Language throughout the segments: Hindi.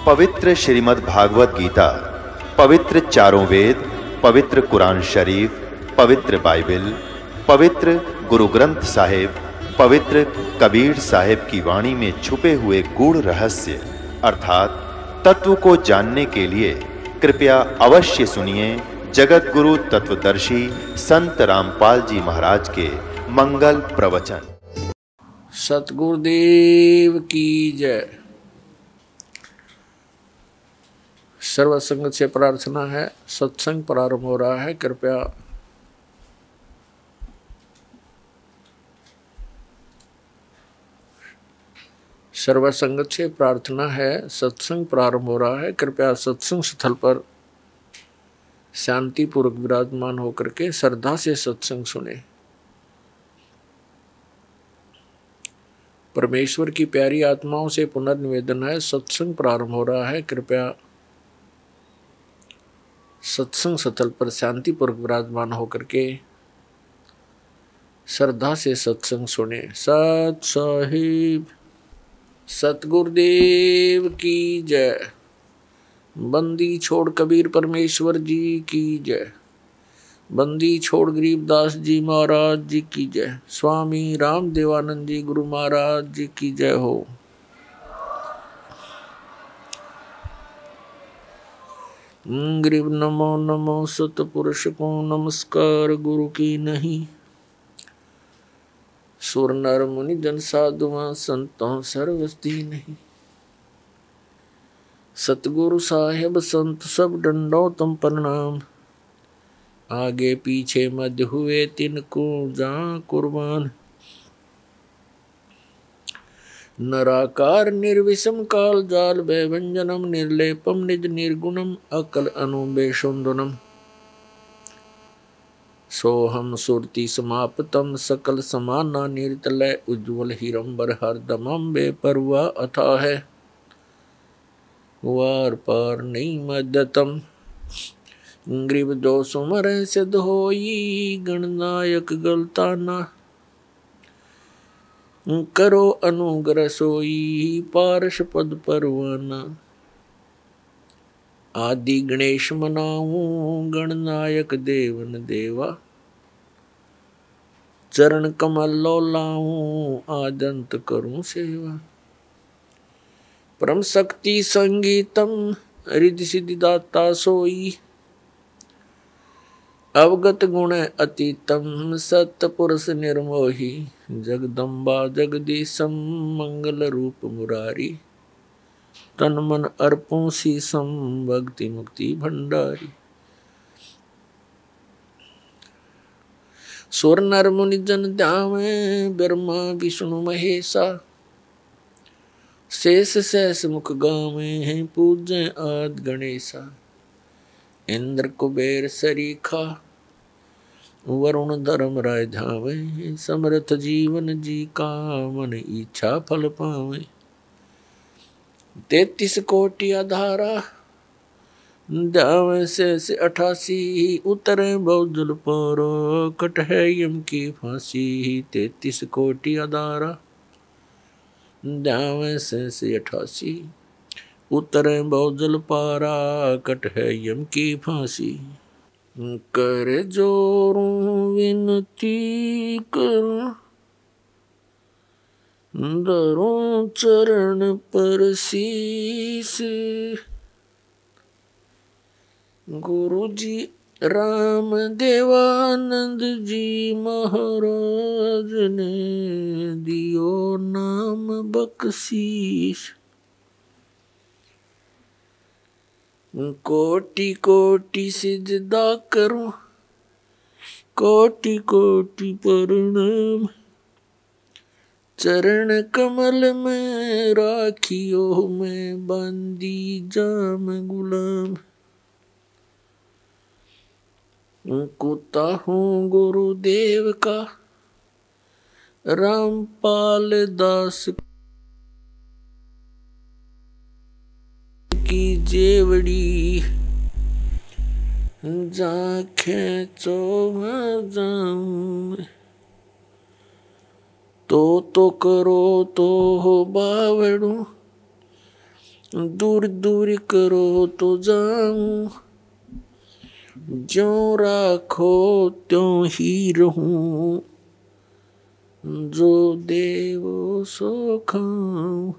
पवित्र श्रीमद् भागवत गीता, पवित्र चारों वेद, पवित्र कुरान शरीफ, पवित्र बाइबल, पवित्र गुरु ग्रंथ साहिब, पवित्र कबीर साहिब की वाणी में छुपे हुए गूढ़ रहस्य अर्थात तत्व को जानने के लिए कृपया अवश्य सुनिए जगत गुरु तत्वदर्शी संत रामपाल जी महाराज के मंगल प्रवचन। सतगुरुदेव की जय। सर्व संगत से प्रार्थना है, सत्संग प्रारंभ हो रहा है। कृपया सर्व संगत से प्रार्थना है, सत्संग प्रारंभ हो रहा है। कृपया सत्संग स्थल पर शांतिपूर्वक विराजमान होकर के श्रद्धा से सत्संग सुने। परमेश्वर की प्यारी आत्माओं से पुनर्निवेदन है, सत्संग प्रारंभ हो रहा है। कृपया सत्संग स्थल पर शांतिपूर्वक विराजमान होकर के श्रद्धा से सत्संग सुने। सत साहिब सतगुरुदेव की जय। बंदी छोड़ कबीर परमेश्वर जी की जय। बंदी छोड़ गरीबदास जी महाराज जी की जय। स्वामी राम देवानंद जी गुरु महाराज जी की जय हो। गरीब नमो नमो सतपुरुष को नमस्कार गुरु की नहीं। सुर नर मुनि जन साधुआ संतों सर्वस्ती नहीं। सतगुरु साहेब संत सब डंडो तुम प्रणाम। आगे पीछे मध्य हुए तिनको जा कुर्बान। नराकार निर्विषम काल जाल व्यंजनम निर्लेपम निज निर्गुणम अकल अनुबेशुंदनम। सोहम सुरति समाप्तम सकल समाना निर्तलय उज्ज्वल हिरंबर हरदमम बेपरवा अथा है वार पार नहीं मध्यतम। ग्रीव जो सुमर सिद्ध होई गणनायक गलताना। करो अनुग्रह सोई पारश पद परवाना। आदि गणेश मनाऊं गणनायक देवन देवा। चरण कमल लो लाऊं आदंत करूं सेवा। परम शक्ति संगीतम रिद्धि सिद्धि दाता सोई। अवगत गुण अतीतम सत्पुरुष निर्मोही। जगदम्बा जगदीशम मंगल रूप मुरारी। तन मन अर्पों शीसम भक्ति मुक्ति भंडारी। सुर नर मुनि जन ध्यावे ब्रह्मा विष्णु महेशा। शेष सहस मुख गावे हैं पूज्य आदि गणेशा। इंद्र कुबेर सरीखा वरुण धर्म राय धावे। समर्थ जीवन जी का मन इच्छा फल पावे। 33 कोटि आधारा ध्यावे से 88 उतरे बहुजल पारा। कट है यम की फांसी 33 कोटि आधारा ध्यावे से 88 उतरे बहुजल पारा। कट है यम की फांसी। कर जोरूं विनती करूं धरूं चरण पर शीस। गुरु जी राम देवानंद जी महाराज ने दियो नाम बख्शीश। कोटि कोटि सिजदा करूं कोटि कोटि प्रणाम। चरण कमल में राखियो मैं बंदी जाम गुलाम। कुत्ता हूँ गुरुदेव का रामपाल दास की जेवड़ी। जा खेचो जाऊं तो करो तो हो बावड़ू। दूर दूर करो तो जाऊं, ज्यों राखो त्यों ही रहूं, जो देवो सो खाऊं।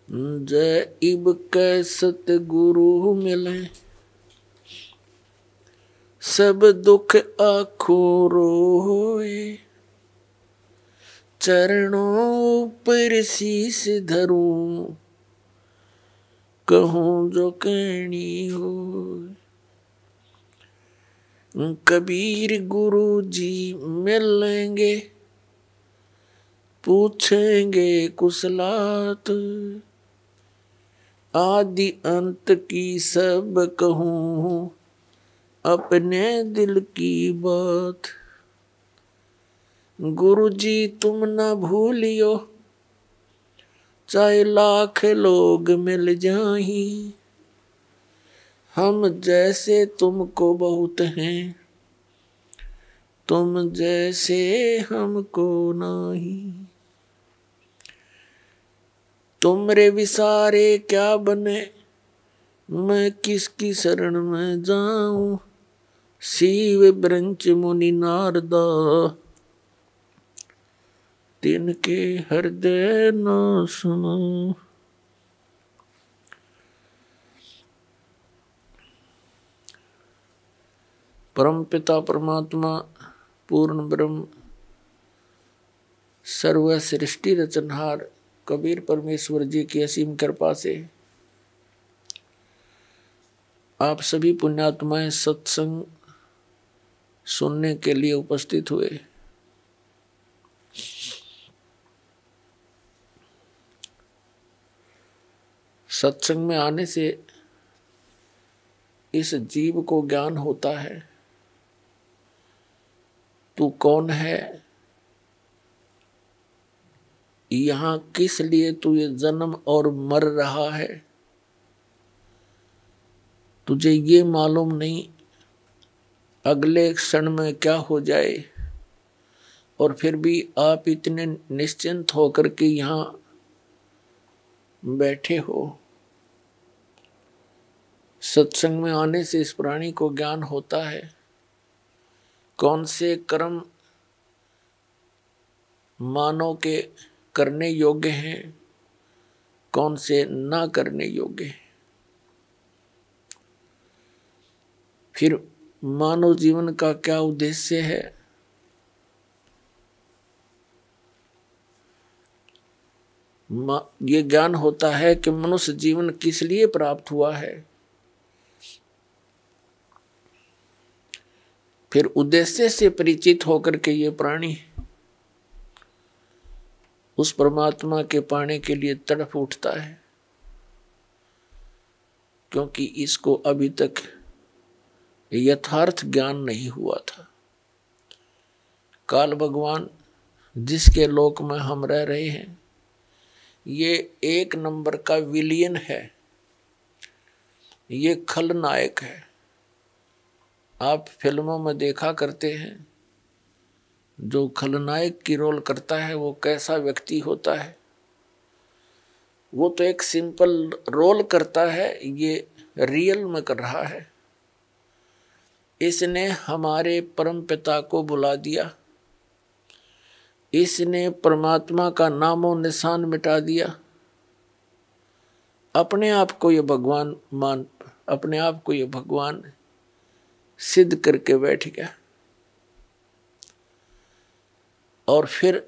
जय इब कै सतगुरु मिले, सब दुख आखो रोए, चरणों पर शीस धरूं, कहूं जो कहनी हो। कबीर गुरु जी मिलेंगे, पूछेंगे कुशलात, आदि अंत की सब कहूं, अपने दिल की बात। गुरु जी तुम न भूलियो, चाहे लाख लोग मिल जाही, हम जैसे तुमको बहुत हैं, तुम जैसे हमको नाही। तुमरे विसारे क्या बने, मैं किसकी शरण में जाऊं। शिव ब्रंच मुनि नारदा, तिनके हृदय न सुनो। परम पिता परमात्मा पूर्ण ब्रह्म सर्व सृष्टि रचनहार कबीर परमेश्वर जी की असीम कृपा से आप सभी पुण्यात्माएं सत्संग सुनने के लिए उपस्थित हुए। सत्संग में आने से इस जीव को ज्ञान होता है, तू कौन है, यहाँ किस लिए तू ये जन्म और मर रहा है, तुझे ये मालूम नहीं अगले क्षण में क्या हो जाए, और फिर भी आप इतने निश्चिंत होकर के यहाँ बैठे हो। सत्संग में आने से इस प्राणी को ज्ञान होता है कौन से कर्म मानव के करने योग्य हैं, कौन से ना करने योग्य हैं। फिर मानव जीवन का क्या उद्देश्य है, ये ज्ञान होता है कि मनुष्य जीवन किस लिए प्राप्त हुआ है। फिर उद्देश्य से परिचित होकर के ये प्राणी उस परमात्मा के पाने के लिए तड़प उठता है, क्योंकि इसको अभी तक यथार्थ ज्ञान नहीं हुआ था। काल भगवान जिसके लोक में हम रह रहे हैं, ये एक नंबर का विलियन है, ये खलनायक है। आप फिल्मों में देखा करते हैं जो खलनायक की रोल करता है वो कैसा व्यक्ति होता है। वो तो एक सिंपल रोल करता है, ये रियल में कर रहा है। इसने हमारे परम पिता को बुला दिया, इसने परमात्मा का नामो निशान मिटा दिया, अपने आप को ये भगवान सिद्ध करके बैठ गया। और फिर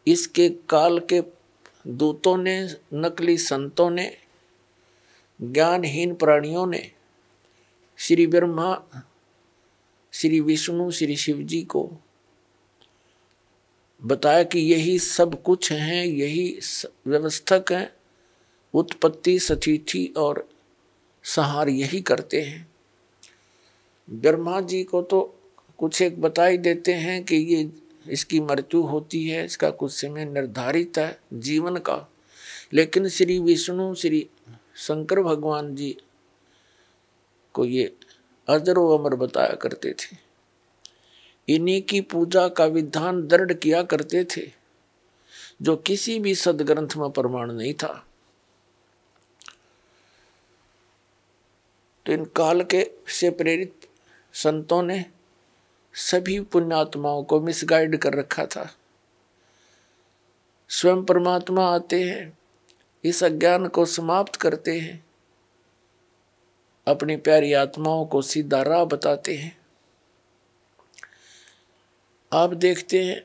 इसके काल के दूतों ने, नकली संतों ने, ज्ञानहीन प्राणियों ने श्री ब्रह्मा, श्री विष्णु, श्री शिव जी को बताया कि यही सब कुछ हैं, यही व्यवस्थक हैं, उत्पत्ति, स्थिति और संहार यही करते हैं। ब्रह्मा जी को तो कुछ एक बता ही देते हैं कि ये इसकी मृत्यु होती है, इसका कुछ समय निर्धारित है जीवन का। लेकिन श्री विष्णु, श्री शंकर भगवान जी को ये अजर व अमर बताया करते थे इन्हीं की पूजा का विधान दृढ़ किया करते थे, जो किसी भी सदग्रंथ में प्रमाण नहीं था। तो इन काल के से प्रेरित संतों ने सभी पुण्यात्माओं को मिसगाइड कर रखा था। स्वयं परमात्मा आते हैं, इस अज्ञान को समाप्त करते हैं, अपनी प्यारी आत्माओं को सीधा राह बताते हैं। आप देखते हैं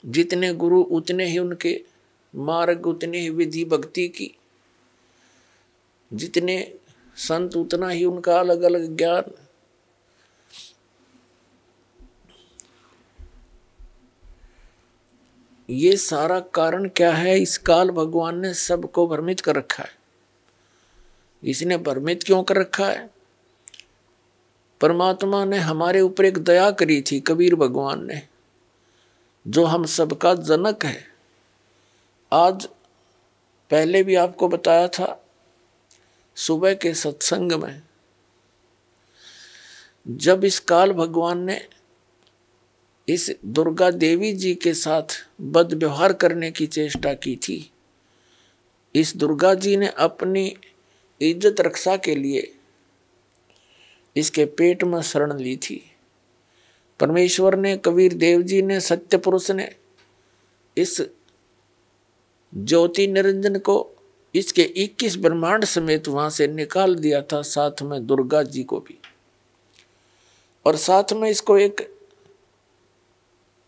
जितने गुरु उतने ही उनके मार्ग, उतने ही विधि भक्ति की, जितने संत उतना ही उनका अलग अलग ज्ञान। ये सारा कारण क्या है? इस काल भगवान ने सबको भ्रमित कर रखा है। इसने भ्रमित क्यों कर रखा है? परमात्मा ने हमारे ऊपर एक दया करी थी, कबीर भगवान ने, जो हम सबका जनक है। आज पहले भी आपको बताया था, सुबह के सत्संग में, जब इस काल भगवान ने इस दुर्गा देवी जी के साथ बद व्यवहार करने की चेष्टा की थी, इस दुर्गा जी ने अपनी इज्जत रक्षा के लिए इसके पेट में शरण ली थी। परमेश्वर ने, कबीर देव जी ने, सत्य पुरुष ने इस ज्योति निरंजन को इसके 21 ब्रह्मांड समेत वहां से निकाल दिया था, साथ में दुर्गा जी को भी। और साथ में इसको एक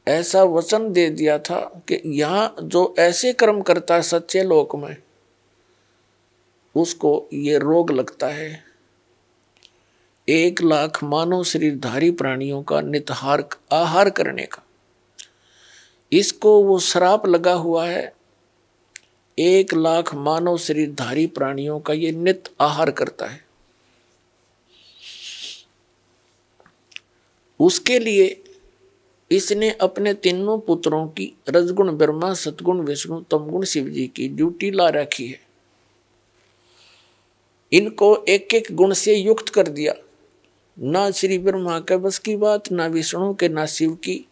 ऐसा वचन दे दिया था कि यहां जो ऐसे कर्म करता है सच्चे लोक में, उसको ये रोग लगता है, 1 लाख मानव शरीरधारी प्राणियों का नितहार आहार करने का। इसको वो श्राप लगा हुआ है, 1 लाख मानव शरीरधारी प्राणियों का ये नित आहार करता है। उसके लिए इसने अपने तीनों पुत्रों की, रजगुण ब्रह्मा, सतगुण विष्णु, तमगुण शिव जी की ड्यूटी ला रखी है। इनको एक एक गुण से युक्त कर दिया। ना श्री ब्रह्मा के बस की बात, ना विष्णु के, ना शिव की।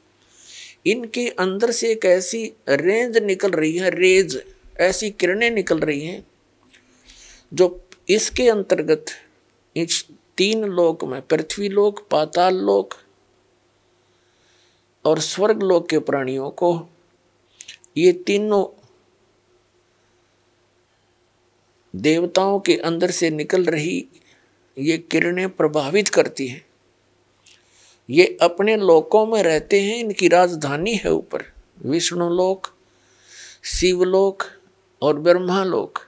इनके अंदर से एक ऐसी रेंज निकल रही है, रेज, ऐसी किरणें निकल रही हैं, जो इसके अंतर्गत इस 3 लोक में, पृथ्वी लोक, पाताल लोक और स्वर्ग लोक के प्राणियों को, ये तीनों देवताओं के अंदर से निकल रही ये किरणें प्रभावित करती हैं। ये अपने लोकों में रहते हैं, इनकी राजधानी है ऊपर, विष्णु लोक, शिवलोक और ब्रह्मा लोक।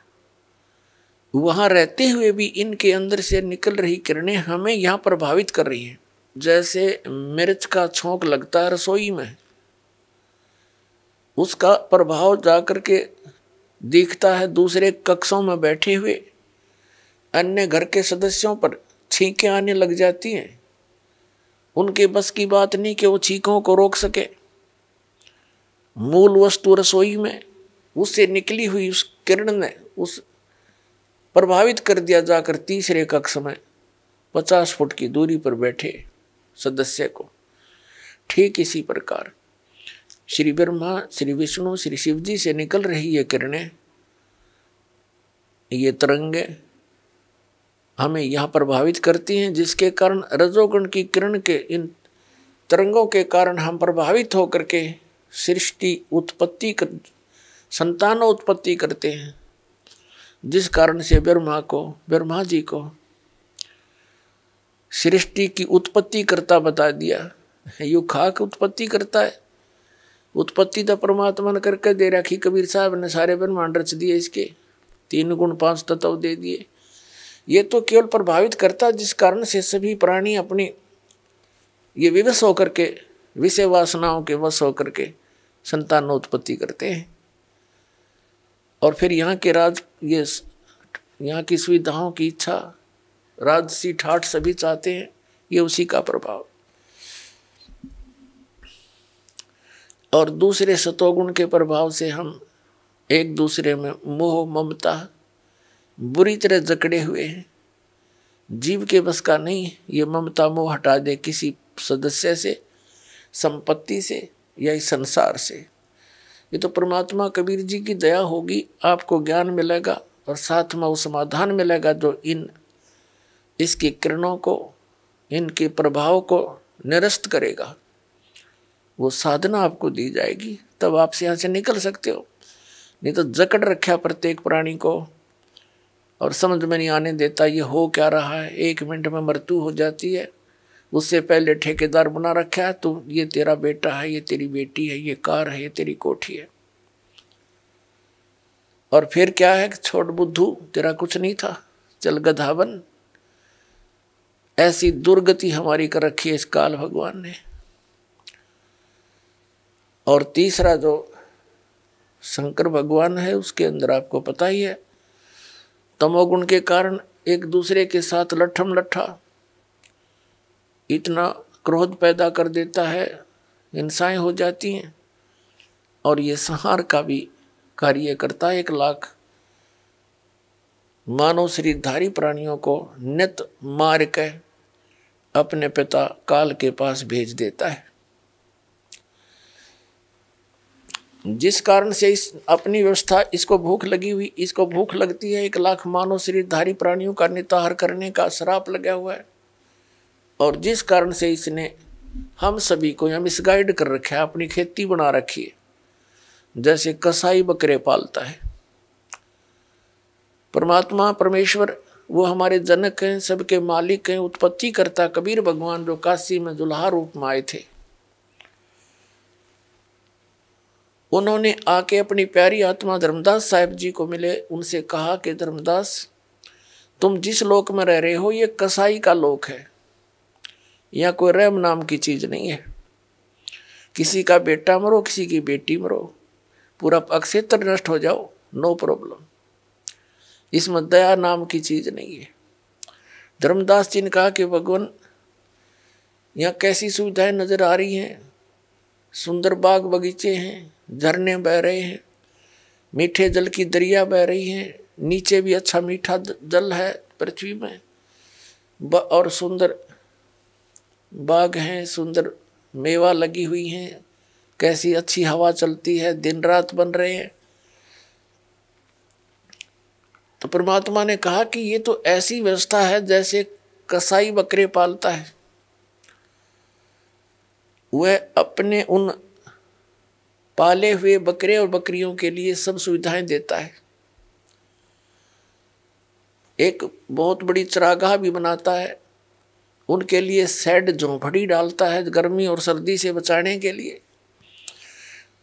वहां रहते हुए भी इनके अंदर से निकल रही किरणें हमें यहाँ प्रभावित कर रही हैं। जैसे मिर्च का छोंक लगता है रसोई में, उसका प्रभाव जाकर के दिखता है दूसरे कक्षों में बैठे हुए अन्य घर के सदस्यों पर, छींकें आने लग जाती हैं। उनके बस की बात नहीं कि वो छींकों को रोक सके। मूल वस्तु रसोई में, उससे निकली हुई उस किरण ने उस प्रभावित कर दिया जाकर तीसरे कक्ष में 50 फुट की दूरी पर बैठे सदस्य को। ठीक इसी प्रकार श्री ब्रह्मा, श्री विष्णु, श्री शिव जी से निकल रही ये किरणें, ये तरंगे हमें यहाँ प्रभावित करती हैं, जिसके कारण रजोगुण की किरण के इन तरंगों के कारण हम प्रभावित होकर के सृष्टि उत्पत्ति संतान उत्पत्ति करते हैं। जिस कारण से ब्रह्मा जी को सृष्टि की उत्पत्ति करता बता दिया। यू खाक उत्पत्ति करता है, उत्पत्ति तो परमात्मा ने करके दे रखी। कबीर साहब ने सारे ब्रह्मांड रच दिए, इसके 3 गुण 5 तत्व दे दिए। ये तो केवल प्रभावित करता, जिस कारण से सभी प्राणी अपनी ये विवश होकर के, विषय वासनाओं के वश होकर के संतानोत्पत्ति करते हैं। और फिर यहाँ के यहाँ की सुविधाओं की इच्छा, राजसी ठाठ सभी चाहते हैं, ये उसी का प्रभाव। और दूसरे सतोगुण के प्रभाव से हम एक दूसरे में मोह ममता बुरी तरह जकड़े हुए हैं। जीव के बस का नहीं ये ममता मोह हटा दे किसी सदस्य से, संपत्ति से या इस संसार से। ये तो परमात्मा कबीर जी की दया होगी, आपको ज्ञान मिलेगा और साथ में वो समाधान मिलेगा जो इसकी किरणों को, इनके प्रभाव को निरस्त करेगा। वो साधना आपको दी जाएगी, तब आप यहाँ से निकल सकते हो। नहीं तो जकड़ रखा प्रत्येक प्राणी को और समझ में नहीं आने देता ये हो क्या रहा है। 1 मिनट में मृत्यु हो जाती है, उससे पहले ठेकेदार बना रखा है, तो ये तेरा बेटा है, ये तेरी बेटी है, ये कार है, ये तेरी कोठी है। और फिर क्या है, छोड़ बुद्धू, तेरा कुछ नहीं था, चल गधा बन। ऐसी दुर्गति हमारी कर रखी है इस काल भगवान ने। और तीसरा जो शंकर भगवान है, उसके अंदर आपको पता ही है, तमोगुण के कारण एक दूसरे के साथ लट्ठम लट्ठा इतना क्रोध पैदा कर देता है, हिंसाएं हो जाती हैं। और ये संहार का भी कार्य करता है। 1 लाख मानव शरीरधारी प्राणियों को नित मार के अपने पिता काल के पास भेज देता है। जिस कारण से इस अपनी व्यवस्था, इसको भूख लगी हुई, इसको भूख लगती है। 1 लाख मानव शरीरधारी प्राणियों का निताहार करने का श्राप लगा हुआ है। और जिस कारण से इसने हम सभी को यहाँ मिसगाइड कर रखा है, अपनी खेती बना रखी है, जैसे कसाई बकरे पालता है। परमात्मा परमेश्वर वो हमारे जनक हैं, सबके मालिक हैं, उत्पत्ति करता कबीर भगवान जो काशी में दुल्हा रूप में आए थे, उन्होंने आके अपनी प्यारी आत्मा धर्मदास साहिब जी को मिले। उनसे कहा कि धर्मदास, तुम जिस लोक में रह रहे हो ये कसाई का लोक है, यहाँ कोई रहम नाम की चीज नहीं है। किसी का बेटा मरो, किसी की बेटी मरो, पूरा अक्षेत्र नष्ट हो जाओ, नो प्रॉब्लम। इसमें दया नाम की चीज नहीं है। धर्मदास जी ने कहा कि भगवान, यहाँ कैसी सुविधाएं नजर आ रही हैं, सुंदर बाग बगीचे हैं, झरने बह रहे हैं, मीठे जल की दरिया बह रही हैं, नीचे भी अच्छा मीठा जल है पृथ्वी में, और सुंदर बाग हैं, सुंदर मेवा लगी हुई हैं, कैसी अच्छी हवा चलती है, दिन रात बन रहे हैं। तो परमात्मा ने कहा कि ये तो ऐसी व्यवस्था है जैसे कसाई बकरे पालता है, वह अपने उन पाले हुए बकरे और बकरियों के लिए सब सुविधाएं देता है। एक बहुत बड़ी चरागाह भी बनाता है, उनके लिए शेड झोंपड़ी डालता है गर्मी और सर्दी से बचाने के लिए,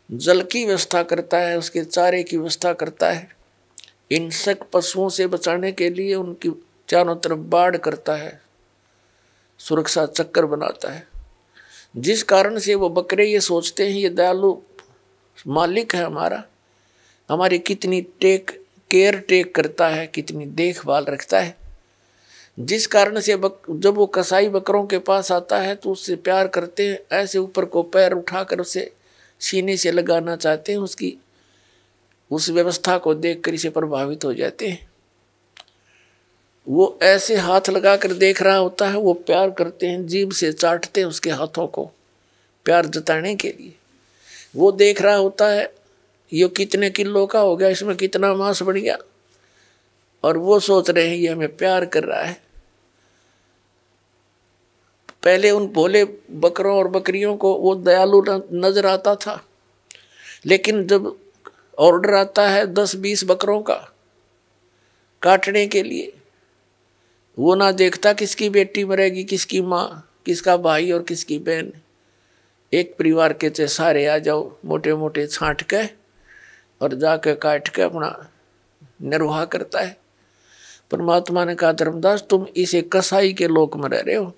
जल की व्यवस्था करता है, उसके चारे की व्यवस्था करता है, हिंसक पशुओं से बचाने के लिए उनकी चारों तरफ बाड़ करता है, सुरक्षा चक्कर बनाता है। जिस कारण से वो बकरे ये सोचते हैं ये दयालु मालिक है हमारा, हमारी कितनी केयर टेक करता है, कितनी देखभाल रखता है। जिस कारण से जब वो कसाई बकरों के पास आता है तो उससे प्यार करते हैं, ऐसे ऊपर को पैर उठाकर उसे सीने से लगाना चाहते हैं, उसकी उस व्यवस्था को देखकर इसे प्रभावित हो जाते हैं। वो ऐसे हाथ लगाकर देख रहा होता है, वो प्यार करते हैं, जीभ से चाटते हैं उसके हाथों को प्यार जताने के लिए। वो देख रहा होता है ये कितने किलो का हो गया, इसमें कितना मांस बढ़ गया, और वो सोच रहे हैं ये हमें प्यार कर रहा है। पहले उन भोले बकरों और बकरियों को वो दयालु नजर आता था, लेकिन जब ऑर्डर आता है 10-20 बकरों का काटने के लिए, वो ना देखता किसकी बेटी मरेगी, किसकी माँ, किसका भाई और किसकी बहन। एक परिवार के चे सारे आ जाओ, मोटे मोटे छांट के और जाके काट के अपना निर्वाह करता है। परमात्मा ने कहा धर्मदास, तुम इसे कसाई के लोक में रह रहे हो,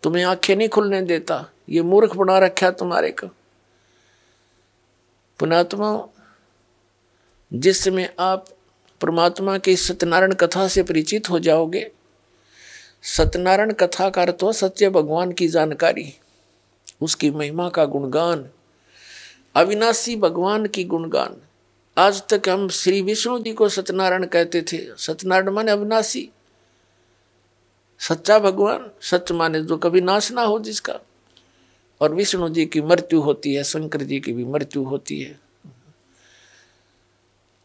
तुम्हें आंखें नहीं खुलने देता, ये मूर्ख बना रखा तुम्हारे को। पुणात्मा, जिस समय आप परमात्मा की सत्यनारायण कथा से परिचित हो जाओगे, सत्यनारायण कथा का अर्थ हो सच्चे भगवान की जानकारी, उसकी महिमा का गुणगान, अविनाशी भगवान की गुणगान। आज तक हम श्री विष्णु जी को सत्यनारायण कहते थे। सत्यनारायण माने अविनाशी, सच्चा भगवान, सच माने जो कभी नाश ना हो जिसका। और विष्णु जी की मृत्यु होती है, शंकर जी की भी मृत्यु होती है,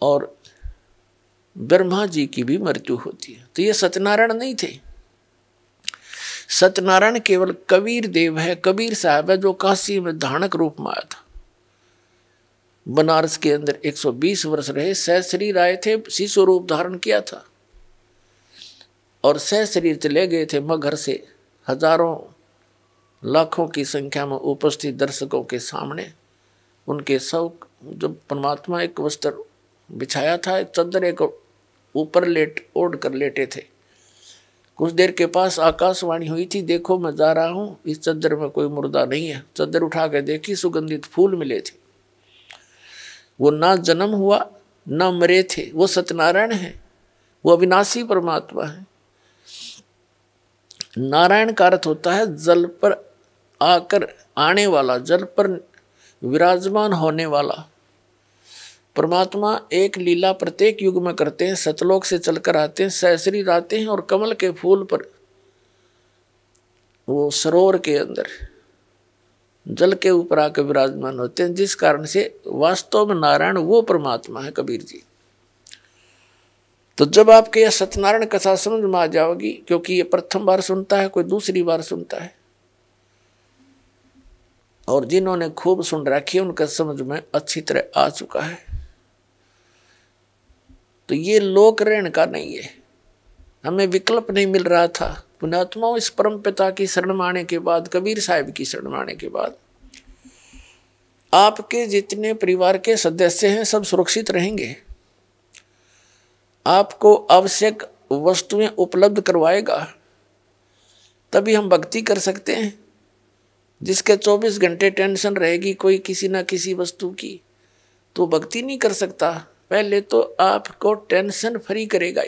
और ब्रह्मा जी की भी मृत्यु होती है। तो ये सत्यनारायण नहीं थे। सत्यनारायण केवल कबीर देव है, कबीर साहब है, जो काशी में धानक रूप में आया था। बनारस के अंदर 120 वर्ष रहे, सहशरीर आए थे, शिशु रूप धारण किया था और सहशरीर चले गए थे मगहर से हजारों लाखों की संख्या में उपस्थित दर्शकों के सामने। उनके सब जब परमात्मा एक वस्त्र बिछाया था, एक चद्दर एक ऊपर ओढ़ कर लेटे थे। कुछ देर के पास आकाशवाणी हुई थी, देखो मैं जा रहा हूँ, इस चद्दर में कोई मुर्दा नहीं है। चद्दर उठा के देखी, सुगंधित फूल मिले थे। वो ना जन्म हुआ ना मरे थे, वो सत्यनारायण है, वो अविनाशी परमात्मा है। नारायण का अर्थ होता है जल पर आकर आने वाला, जल पर विराजमान होने वाला। परमात्मा एक लीला प्रत्येक युग में करते हैं, सतलोक से चलकर आते हैं, सहशरीर आते हैं और कमल के फूल पर वो सरोवर के अंदर जल के ऊपर आकर विराजमान होते हैं, जिस कारण से वास्तव में नारायण वो परमात्मा है कबीर जी। तो जब आपके यह सत्यनारायण कथा समझ में आ जाओगी, क्योंकि ये प्रथम बार सुनता है, कोई दूसरी बार सुनता है, और जिन्होंने खूब सुन रखी है उनका समझ में अच्छी तरह आ चुका है। तो ये लोक ऋण का नहीं है, हमें विकल्प नहीं मिल रहा था। पुण्यात्माओं, इस परम पिता की शरण में आने के बाद, कबीर साहिब की शरण में आने के बाद, आपके जितने परिवार के सदस्य हैं सब सुरक्षित रहेंगे। आपको आवश्यक वस्तुएं उपलब्ध करवाएगा, तभी हम भक्ति कर सकते हैं। जिसके 24 घंटे टेंशन रहेगी कोई किसी ना किसी वस्तु की, तो भक्ति नहीं कर सकता। पहले तो आपको टेंशन फ्री करेगा।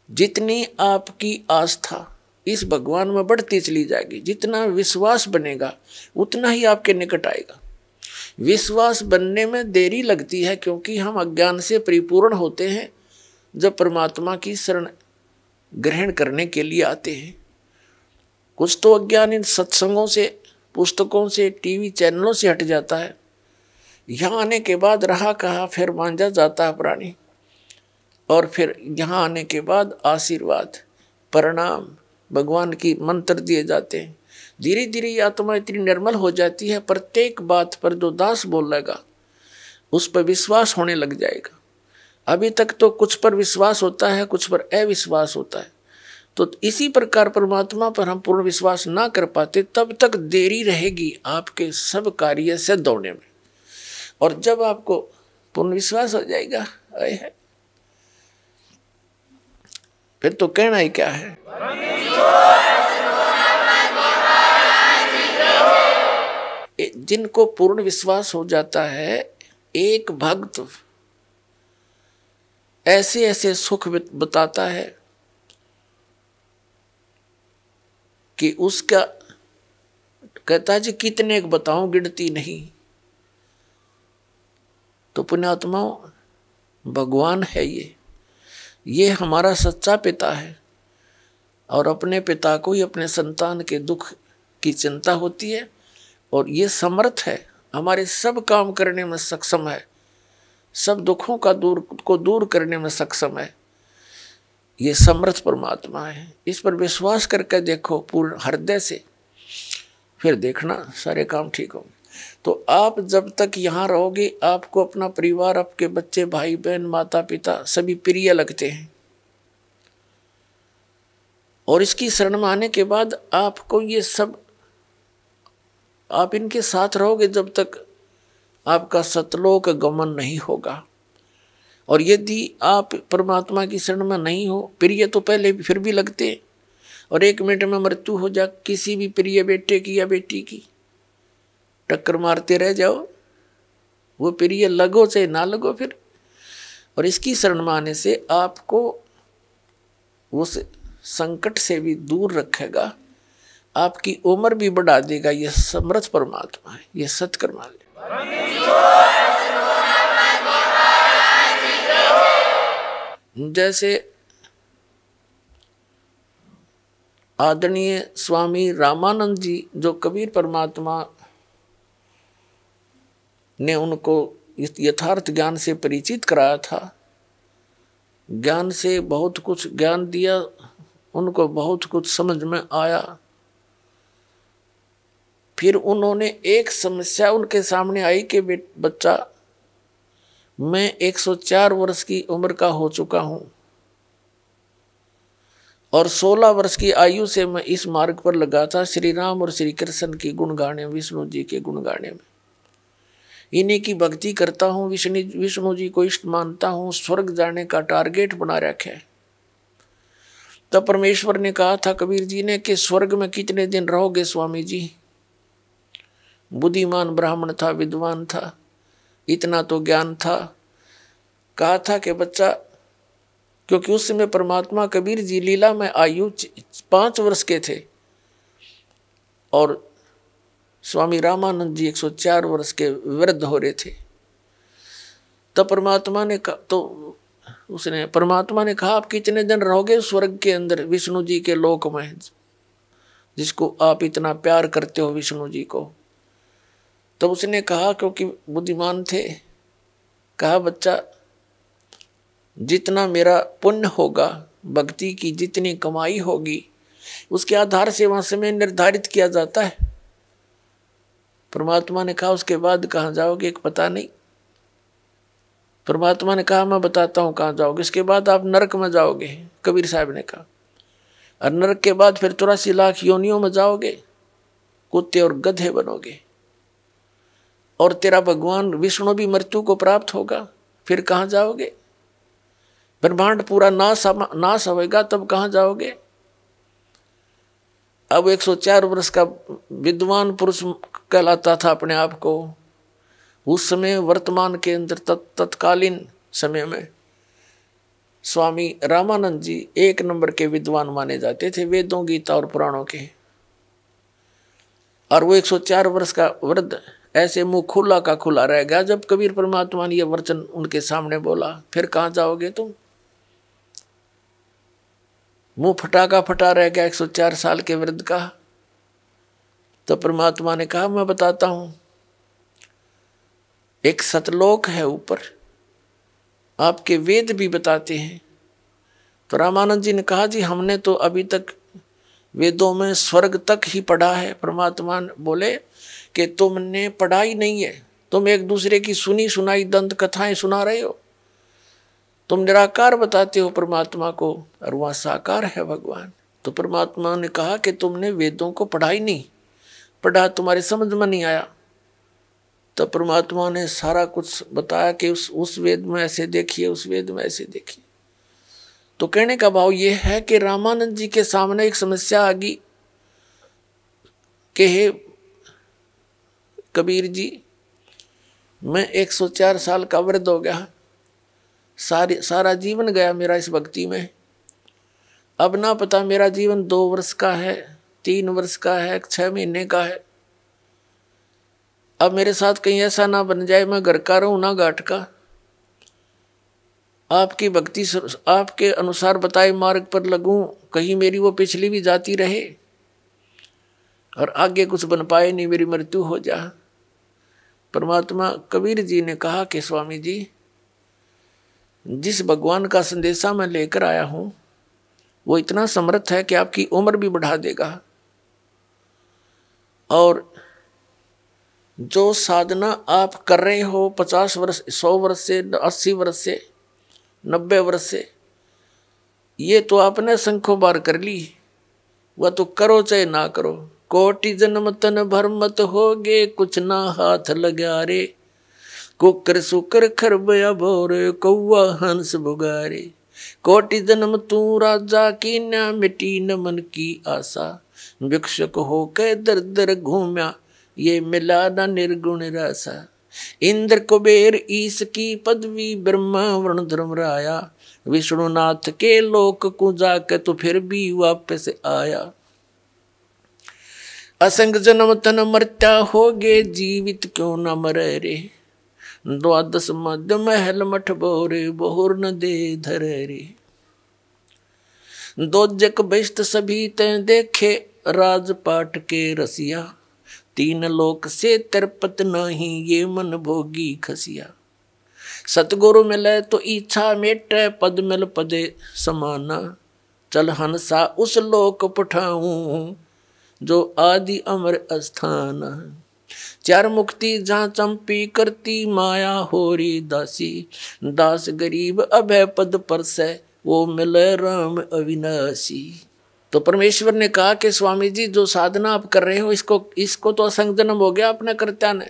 जितनी आपकी आस्था इस भगवान में बढ़ती चली जाएगी, जितना विश्वास बनेगा उतना ही आपके निकट आएगा। विश्वास बनने में देरी लगती है, क्योंकि हम अज्ञान से परिपूर्ण होते हैं जब परमात्मा की शरण ग्रहण करने के लिए आते हैं। कुछ तो अज्ञान इन सत्संगों से, पुस्तकों से, टीवी चैनलों से हट जाता है। यहाँ आने के बाद रहा कहा फिर मांझा जाता है प्राणी, और फिर यहाँ आने के बाद आशीर्वाद, प्रणाम, भगवान की मंत्र दिए जाते हैं। धीरे धीरे आत्मा इतनी निर्मल हो जाती है, प्रत्येक बात पर जो दास बोलेगा उस पर विश्वास होने लग जाएगा। अभी तक तो कुछ पर विश्वास होता है, कुछ पर अविश्वास होता है। तो इसी प्रकार परमात्मा पर हम पूर्ण विश्वास ना कर पाते, तब तक देरी रहेगी आपके सब कार्य से दौड़ने में। और जब आपको पूर्ण विश्वास हो जाएगा, फिर तो कहना ही क्या है। जिनको पूर्ण विश्वास हो जाता है, एक भक्त ऐसे ऐसे सुख बताता है कि उसका कहता है जी कितने एक बताऊं, गिनती नहीं। तो पुण्यात्माओं, भगवान है ये हमारा सच्चा पिता है, और अपने पिता को ही अपने संतान के दुख की चिंता होती है, और ये समर्थ है, हमारे सब काम करने में सक्षम है, सब दुखों को दूर करने में सक्षम है। ये समर्थ परमात्मा है। इस पर विश्वास करके देखो पूर्ण हृदय से, फिर देखना सारे काम ठीक होंगे। तो आप जब तक यहाँ रहोगे, आपको अपना परिवार, आपके बच्चे, भाई बहन, माता पिता सभी प्रिय लगते हैं। और इसकी शरण में आने के बाद आपको ये सब, आप इनके साथ रहोगे जब तक आपका सतलोक गमन नहीं होगा। और यदि आप परमात्मा की शरण में नहीं हो, प्रिय तो पहले भी फिर भी लगते, और 1 मिनट में मृत्यु हो जा किसी भी प्रिय बेटे की या बेटी की, टक्कर मारते रह जाओ, वो प्रिय लगो चाहे ना लगो फिर। और इसकी शरण में आने से आपको उस संकट से भी दूर रखेगा, आपकी उम्र भी बढ़ा देगा। ये समर्थ परमात्मा है, ये सत्कर्मालय। जैसे आदरणीय स्वामी रामानंद जी जो कबीर परमात्मा ने उनको इस यथार्थ ज्ञान से परिचित कराया था, ज्ञान से बहुत कुछ ज्ञान दिया, उनको बहुत कुछ समझ में आया। फिर उन्होंने एक समस्या उनके सामने आई कि बच्चा, मैं 104 वर्ष की उम्र का हो चुका हूं और 16 वर्ष की आयु से मैं इस मार्ग पर लगा था, श्री राम और श्री कृष्ण की गुण गाने, विष्णु जी के गुण गाने में, इन्हीं की भक्ति करता हूँ, विष्णु जी को इष्ट मानता हूँ, स्वर्ग जाने का टारगेट बना रखा है। तब परमेश्वर ने कहा था कबीर जी ने कि स्वर्ग में कितने दिन रहोगे स्वामी जी। बुद्धिमान ब्राह्मण था, विद्वान था, इतना तो ज्ञान था। कहा था कि बच्चा, क्योंकि उस समय परमात्मा कबीर जी लीला में आयु 5 वर्ष के थे और स्वामी रामानंद जी 104 वर्ष के वृद्ध हो रहे थे। तब परमात्मा ने कहा आप कितने दिन रहोगे स्वर्ग के अंदर, विष्णु जी के लोक में, जिसको आप इतना प्यार करते हो विष्णु जी को। तब उसने कहा, क्योंकि बुद्धिमान थे, कहा बच्चा जितना मेरा पुण्य होगा, भक्ति की जितनी कमाई होगी, उसके आधार से वहां समय निर्धारित किया जाता है। परमात्मा ने कहा उसके बाद कहाँ जाओगे पता नहीं। परमात्मा ने कहा मैं बताता हूँ कहाँ जाओगे, इसके बाद आप नरक में जाओगे, कबीर साहब ने कहा। और नरक के बाद फिर 84 लाख योनियों में जाओगे, कुत्ते और गधे बनोगे, और तेरा भगवान विष्णु भी मृत्यु को प्राप्त होगा। फिर कहाँ जाओगे? ब्रह्मांड पूरा नाश होगा, तब कहाँ जाओगे? अब 104 वर्ष का विद्वान पुरुष कहलाता था अपने आप को। उस समय वर्तमान के अंदर तत्कालीन समय में स्वामी रामानंद जी 1 नंबर के विद्वान माने जाते थे, वेदों, गीता और पुराणों के। और वो 104 वर्ष का वृद्ध ऐसे मुंह खुला का खुला रह गया जब कबीर परमात्मा ने यह वचन उनके सामने बोला, फिर कहाँ जाओगे तुम? मुंह फटा का फटा रह गया 104 साल के वृद्ध का। तो परमात्मा ने कहा मैं बताता हूं, एक सतलोक है ऊपर, आपके वेद भी बताते हैं। तो रामानंद जी ने कहा जी हमने तो अभी तक वेदों में स्वर्ग तक ही पढ़ा है। परमात्मा बोले कि तुमने पढ़ा ही नहीं है, तुम एक दूसरे की सुनी सुनाई दंत कथाएं सुना रहे हो। तुम निराकार बताते हो परमात्मा को, और वहाँ साकार है भगवान। तो परमात्मा ने कहा कि तुमने वेदों को पढ़ा ही नहीं, पढ़ा तुम्हारे समझ में नहीं आया। तो परमात्मा ने सारा कुछ बताया कि उस वेद में ऐसे देखिए, उस वेद में ऐसे देखिए। तो कहने का भाव ये है कि रामानंद जी के सामने एक समस्या आ गई कि हे कबीर जी, मैं 104 साल का वृद्ध हो गया, सारा जीवन गया मेरा इस भक्ति में। अब ना पता मेरा जीवन 2 वर्ष का है, 3 वर्ष का है, 6 महीने का है। अब मेरे साथ कहीं ऐसा ना बन जाए मैं घर का रहूं ना घाट का। आपकी भक्ति आपके अनुसार बताए मार्ग पर लगूं, कहीं मेरी वो पिछली भी जाती रहे और आगे कुछ बन पाए नहीं, मेरी मृत्यु हो जा। परमात्मा कबीर जी ने कहा कि स्वामी जी, जिस भगवान का संदेशा मैं लेकर आया हूं वो इतना समर्थ है कि आपकी उम्र भी बढ़ा देगा, और जो साधना आप कर रहे हो 50 वर्ष, 100 वर्ष से, 80 वर्ष से, 90 वर्ष से, ये तो आपने संख्यों बार कर ली, वह तो करो चाहे ना करो। कोटि जन्म तन भर मत होगे, कुछ ना हाथ लगा रे। कुकर सुकर खरबया भोरे, कौआ हंस बुगारे। कोटि जन्म तू राजा की, न मिटी न मन की आशा। भिक्षुक होके दर दर घूम्या, ये मिला न निर्गुण रासा। इंद्र कुबेर ईश की पदवी, ब्रह्मा वरुण धर्म राया। विष्णुनाथ के लोक को जाके तो फिर भी वापस आया। असंग जन्म तन मरता होगे, जीवित क्यों न मरे रे। 12 मध्य महल मठ बोरे, बहुर न दे धरे रे। दो जग बेस्त सभी ते देखे राजपाट के रसिया, तीन लोक से तिरपत नहीं ये मन भोगी खसिया। सतगुरु मिले तो इच्छा मेटे पद मिल पदे समाना, चल हंसा उस लोक पठाऊं जो आदि अमर अस्थान। चार मुक्ति जहाँ चंपी करती माया होरी दासी, दास गरीब अभय पद पर से वो मिले राम अविनाशी। तो परमेश्वर ने कहा कि स्वामी जी जो साधना आप कर रहे हो इसको तो असंग जन्म हो गया अपने कर्त्या ने।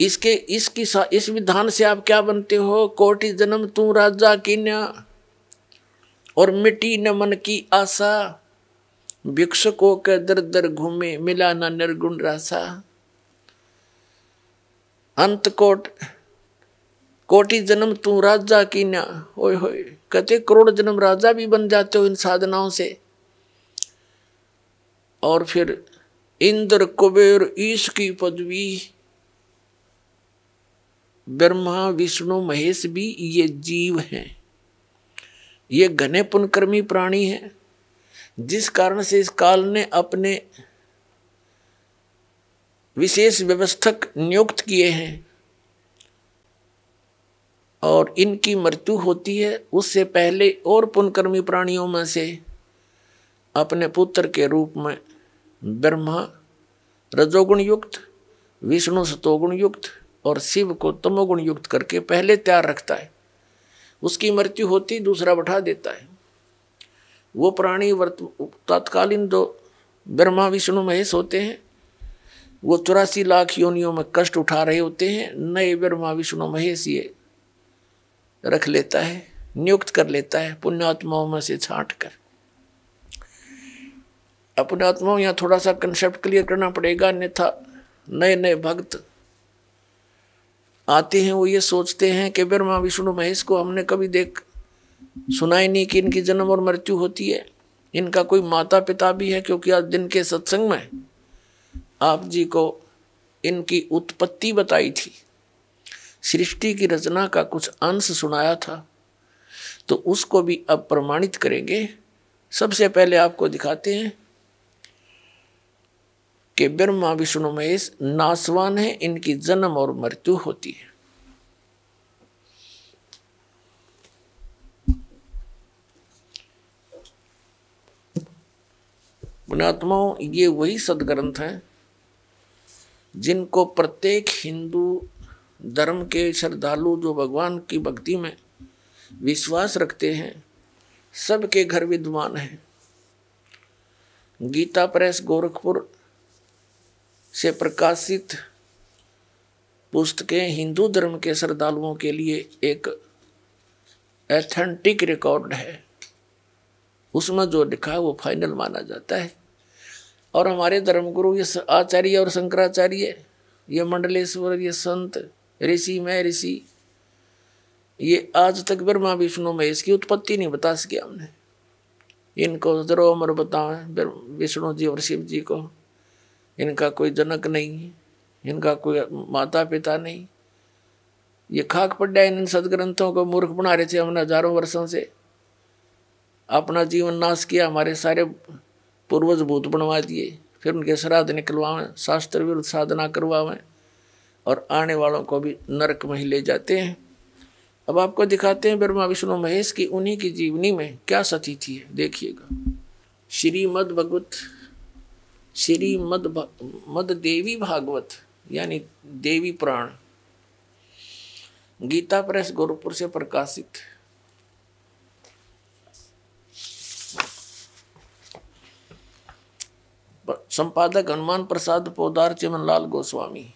इस विधान से आप क्या बनते हो, कोटि जन्म तू राजा कीन्या और मिटी न मन की आशा, भिक्षुकों के दर दर घूमे मिला न निर्गुण रासा। अंत कोटि जन्म तू राजा कीन्या, होय होय कहते करोड़ जन्म राजा भी बन जाते हो इन साधनाओं से। और फिर इंद्र कुबेर ईश की पदवी, ब्रह्मा विष्णु महेश भी ये जीव हैं, ये घने पुण्यकर्मी प्राणी हैं, जिस कारण से इस काल ने अपने विशेष व्यवस्थक नियुक्त किए हैं और इनकी मृत्यु होती है उससे पहले और पुण्यकर्मी प्राणियों में से अपने पुत्र के रूप में ब्रह्मा रजोगुण युक्त, विष्णु सतोगुण युक्त और शिव को तमोगुण युक्त करके पहले तैयार रखता है। उसकी मृत्यु होती दूसरा बैठा देता है। वो प्राणी तत्कालीन जो ब्रह्मा विष्णु महेश होते हैं वो 84 लाख योनियों में कष्ट उठा रहे होते हैं, नए ब्रह्मा विष्णु महेश ये रख लेता है, नियुक्त कर लेता है पुण्यात्माओं में से छांट कर। अपने आत्माओं यहाँ थोड़ा सा कंसेप्ट क्लियर करना पड़ेगा, अन्यथा नए नए भक्त आते हैं वो ये सोचते हैं कि ब्रह्मा विष्णु महेश को हमने कभी सुना ही नहीं कि इनकी जन्म और मृत्यु होती है, इनका कोई माता पिता भी है। क्योंकि आज दिन के सत्संग में आप जी को इनकी उत्पत्ति बताई थी, सृष्टि की रचना का कुछ अंश सुनाया था, तो उसको भी अब प्रमाणित करेंगे। सबसे पहले आपको दिखाते हैं कि ब्रह्मा विष्णु महेश नासवान है, इनकी जन्म और मृत्यु होती है। पुण्यात्माओं ये वही सदग्रंथ हैं जिनको प्रत्येक हिंदू धर्म के श्रद्धालु जो भगवान की भक्ति में विश्वास रखते हैं सबके घर विद्वान हैं। गीता प्रेस गोरखपुर से प्रकाशित पुस्तकें हिंदू धर्म के श्रद्धालुओं के लिए एक एथेंटिक रिकॉर्ड है, उसमें जो लिखा है वो फाइनल माना जाता है। और हमारे धर्मगुरु ये आचार्य और शंकराचार्य, ये मंडलेश्वर, ये संत ऋषि में ऋषि, ये आज तक ब्रह्मा विष्णु महेश की उत्पत्ति नहीं बता सके हमने। इनको जरो अमर बताएं विष्णु जी और शिव जी को, इनका कोई जनक नहीं, इनका कोई माता पिता नहीं। ये खाक पड्डा इन सदग्रंथों को मूर्ख बना रहे थे हमने हजारों वर्षों से, अपना जीवन नाश किया, हमारे सारे पूर्वज भूत बनवा दिए, फिर उनके श्राद्ध निकलवाएं, शास्त्र विरुद्ध साधना करवाएं और आने वालों को भी नरक में ही ले जाते हैं। अब आपको दिखाते हैं ब्रह्मा विष्णु महेश की उन्हीं की जीवनी में क्या सतिथि है, देखिएगा। श्रीमद देवी भागवत यानी देवी पुराण, गीता प्रेस गोरखपुर से प्रकाशित। संपादक हनुमान प्रसाद पोदार चिमनलाल गोस्वामी,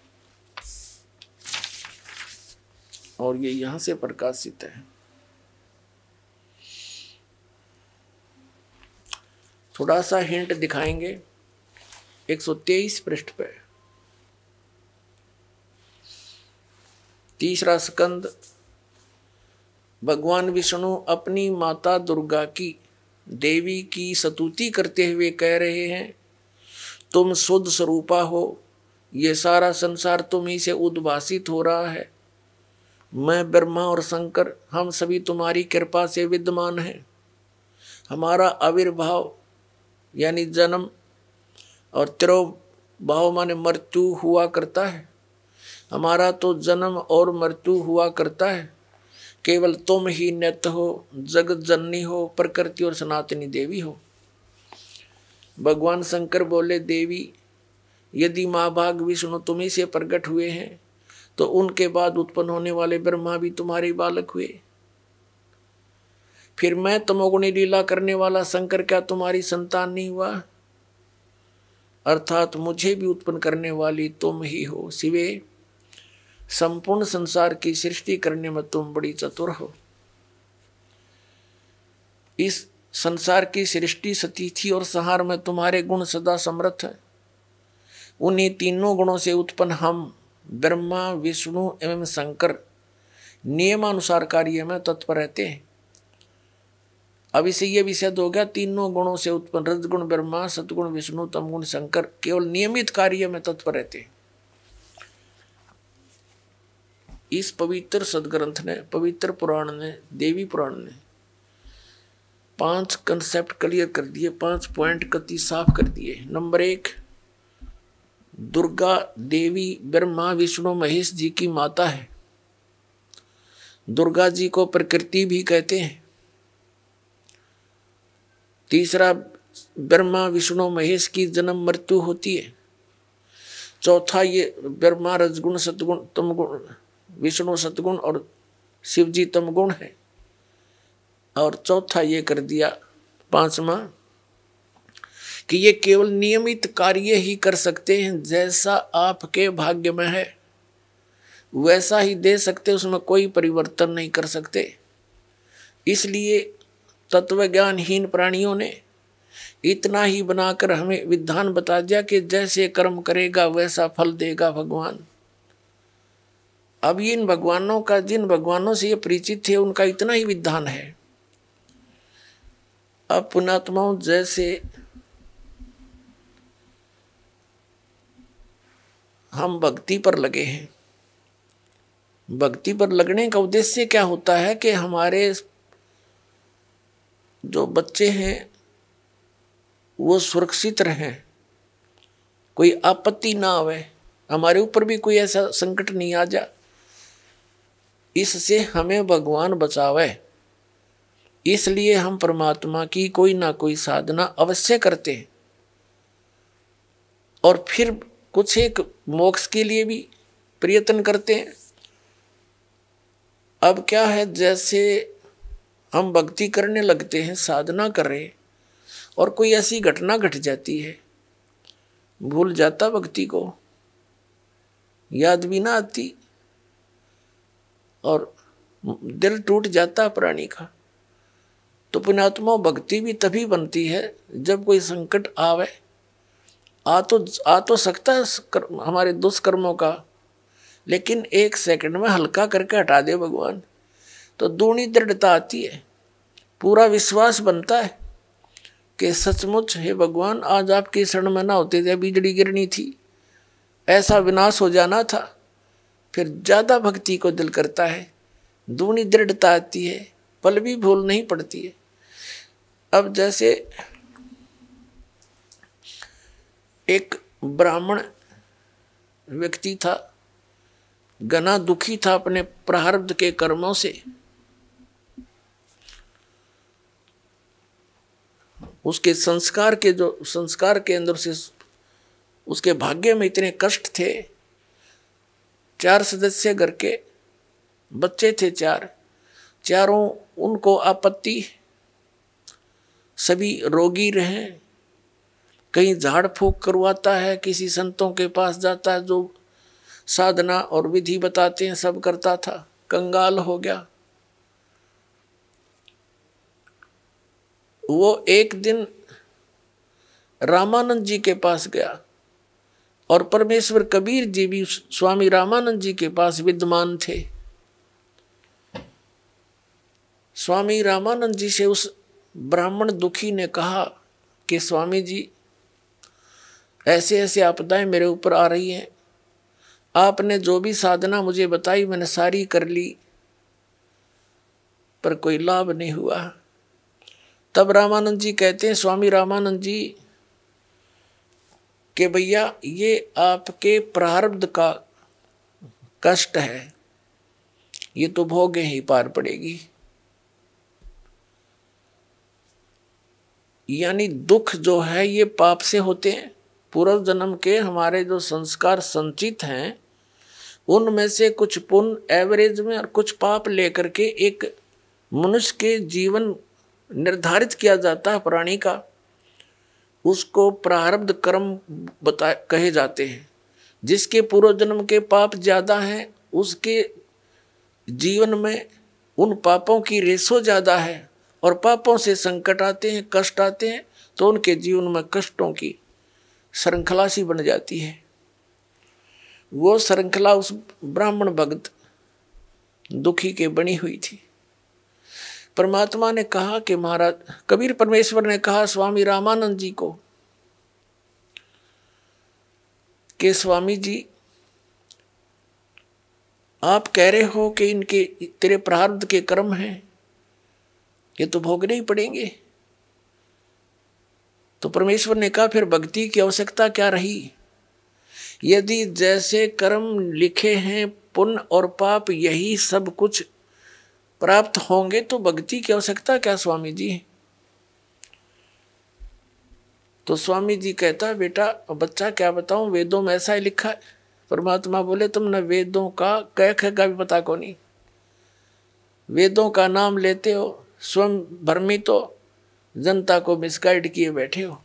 और ये यहां से प्रकाशित है। थोड़ा सा हिंट दिखाएंगे 123 पृष्ठ पे। तीसरा स्कंद, भगवान विष्णु अपनी माता दुर्गा की देवी की स्तुति करते हुए कह रहे हैं, तुम शुद्ध स्वरूपा हो, ये सारा संसार तुम ही से उद्भासित हो रहा है। मैं ब्रह्मा और शंकर हम सभी तुम्हारी कृपा से विद्यमान हैं। हमारा आविर्भाव यानी जन्म और तिरोभाव माने मृत्यु हुआ करता है। हमारा तो जन्म और मृत्यु हुआ करता है। केवल तुम ही नित्य हो, जगत जननी हो, प्रकृति और सनातनी देवी हो। भगवान शंकर बोले, देवी यदि महाभाग विष्णु तुम्ही से प्रकट हुए हैं तो उनके बाद उत्पन्न होने वाले ब्रह्मा भी तुम्हारे बालक हुए। फिर मैं तमोगुणी लीला करने वाला शंकर क्या तुम्हारी संतान नहीं हुआ? अर्थात मुझे भी उत्पन्न करने वाली तुम ही हो। शिवे, संपूर्ण संसार की सृष्टि करने में तुम बड़ी चतुर हो। इस संसार की सृष्टि सतीथि और संहार में तुम्हारे गुण सदा समर्थ है। उन्हीं तीनों गुणों से उत्पन्न हम ब्रह्मा, विष्णु एवं शंकर नियमानुसार कार्य में तत्पर रहते हैं। अब इसे यह भी सिद्ध हो गया, तीनों गुणों से उत्पन्न रजगुण ब्रह्मा, सतगुण विष्णु, तमगुण शंकर केवल नियमित कार्य में तत्पर रहते हैं। इस पवित्र सदग्रंथ ने, पवित्र पुराण ने, देवी पुराण ने 5 कंसेप्ट क्लियर कर दिए, 5 पॉइंट कति साफ कर दिए। नंबर 1, दुर्गा देवी ब्रह्मा विष्णु महेश जी की माता है। दुर्गा जी को प्रकृति भी कहते हैं। तीसरा, ब्रह्मा विष्णु महेश की जन्म मृत्यु होती है। चौथा, ये ब्रह्मा रजगुण सतगुण तमगुण, विष्णु सतगुण और शिव जी तमगुण है। और चौथा ये कर दिया, 5वां, कि ये केवल नियमित कार्य ही कर सकते हैं। जैसा आपके भाग्य में है वैसा ही दे सकते, उसमें कोई परिवर्तन नहीं कर सकते। इसलिए तत्वज्ञानहीन प्राणियों ने इतना ही बनाकर हमें विधान बता दिया कि जैसे कर्म करेगा वैसा फल देगा भगवान। अब इन भगवानों का, जिन भगवानों से ये परिचित थे, उनका इतना ही विधान है। अब पुण्यात्माओं, जैसे हम भक्ति पर लगे हैं, भक्ति पर लगने का उद्देश्य क्या होता है कि हमारे जो बच्चे हैं वो सुरक्षित रहें, कोई आपत्ति ना आवे, हमारे ऊपर भी कोई ऐसा संकट नहीं आ जा, इससे हमें भगवान बचावे। इसलिए हम परमात्मा की कोई ना कोई साधना अवश्य करते हैं और फिर कुछ एक मोक्ष के लिए भी प्रयत्न करते हैं। अब क्या है, जैसे हम भक्ति करने लगते हैं, साधना कर रहे, और कोई ऐसी घटना घट जाती है, भूल जाता भक्ति को, याद भी ना आती और दिल टूट जाता प्राणी का। तो पुण्यात्मा, भक्ति भी तभी बनती है जब कोई संकट आवे। आ तो सकता है हमारे दुष्कर्मों का, लेकिन 1 सेकंड में हल्का करके हटा दे भगवान, तो दूनी दृढ़ता आती है, पूरा विश्वास बनता है कि सचमुच हे भगवान, आज आपकी शरण में ना होते थे बिजली गिरनी थी, ऐसा विनाश हो जाना था। फिर ज्यादा भक्ति को दिल करता है, दूनी दृढ़ता आती है, पल भी भूल नहीं पड़ती है। अब जैसे एक ब्राह्मण व्यक्ति था, घना दुखी था अपने प्रारब्ध के कर्मों से। उसके संस्कार के अंदर से उसके भाग्य में इतने कष्ट थे। 4 सदस्य घर के बच्चे थे, चारों उनको आपत्ति, सभी रोगी रहे। कहीं झाड़ फूक करवाता है, किसी संतों के पास जाता है जो साधना और विधि बताते हैं, सब करता था, कंगाल हो गया। वो एक दिन रामानंद जी के पास गया और परमेश्वर कबीर जी भी स्वामी रामानंद जी के पास विद्यमान थे। स्वामी रामानंद जी से उस ब्राह्मण दुखी ने कहा कि स्वामी जी, ऐसे ऐसे आपदाएं मेरे ऊपर आ रही हैं, आपने जो भी साधना मुझे बताई मैंने सारी कर ली, पर कोई लाभ नहीं हुआ। तब रामानंद जी कहते हैं, स्वामी रामानंद जी कि भैया ये आपके प्रारब्ध का कष्ट है, ये तो भोगे ही पार पड़ेगी। यानी दुख जो है ये पाप से होते हैं। पूर्व जन्म के हमारे जो संस्कार संचित हैं उनमें से कुछ पुण्य एवरेज में और कुछ पाप लेकर के एक मनुष्य के जीवन निर्धारित किया जाता है प्राणी का, उसको प्रारब्ध कर्म कहे जाते हैं। जिसके पूर्व जन्म के पाप ज्यादा हैं उसके जीवन में उन पापों की रेशो ज्यादा है और पापों से संकट आते हैं, कष्ट आते हैं, तो उनके जीवन में कष्टों की श्रृंखला सी बन जाती है। वो श्रृंखला उस ब्राह्मण भक्त दुखी के बनी हुई थी। परमात्मा ने कहा कि महाराज कबीर परमेश्वर ने कहा स्वामी रामानंद जी को कि स्वामी जी आप कह रहे हो कि इनके तेरे प्रारब्ध के कर्म हैं, ये तो भोगने ही पड़ेंगे। तो परमेश्वर ने कहा फिर भक्ति की आवश्यकता क्या रही? यदि जैसे कर्म लिखे हैं पुण्य और पाप यही सब कुछ प्राप्त होंगे तो भक्ति की आवश्यकता क्या स्वामी जी? तो स्वामी जी कहता बेटा बच्चा क्या बताऊं, वेदों में ऐसा ही लिखा है। परमात्मा बोले तुमने वेदों का कह का भी पता को नहीं, वेदों का नाम लेते हो, स्वयं भ्रमित हो, जनता को मिसगाइड किए बैठे हो।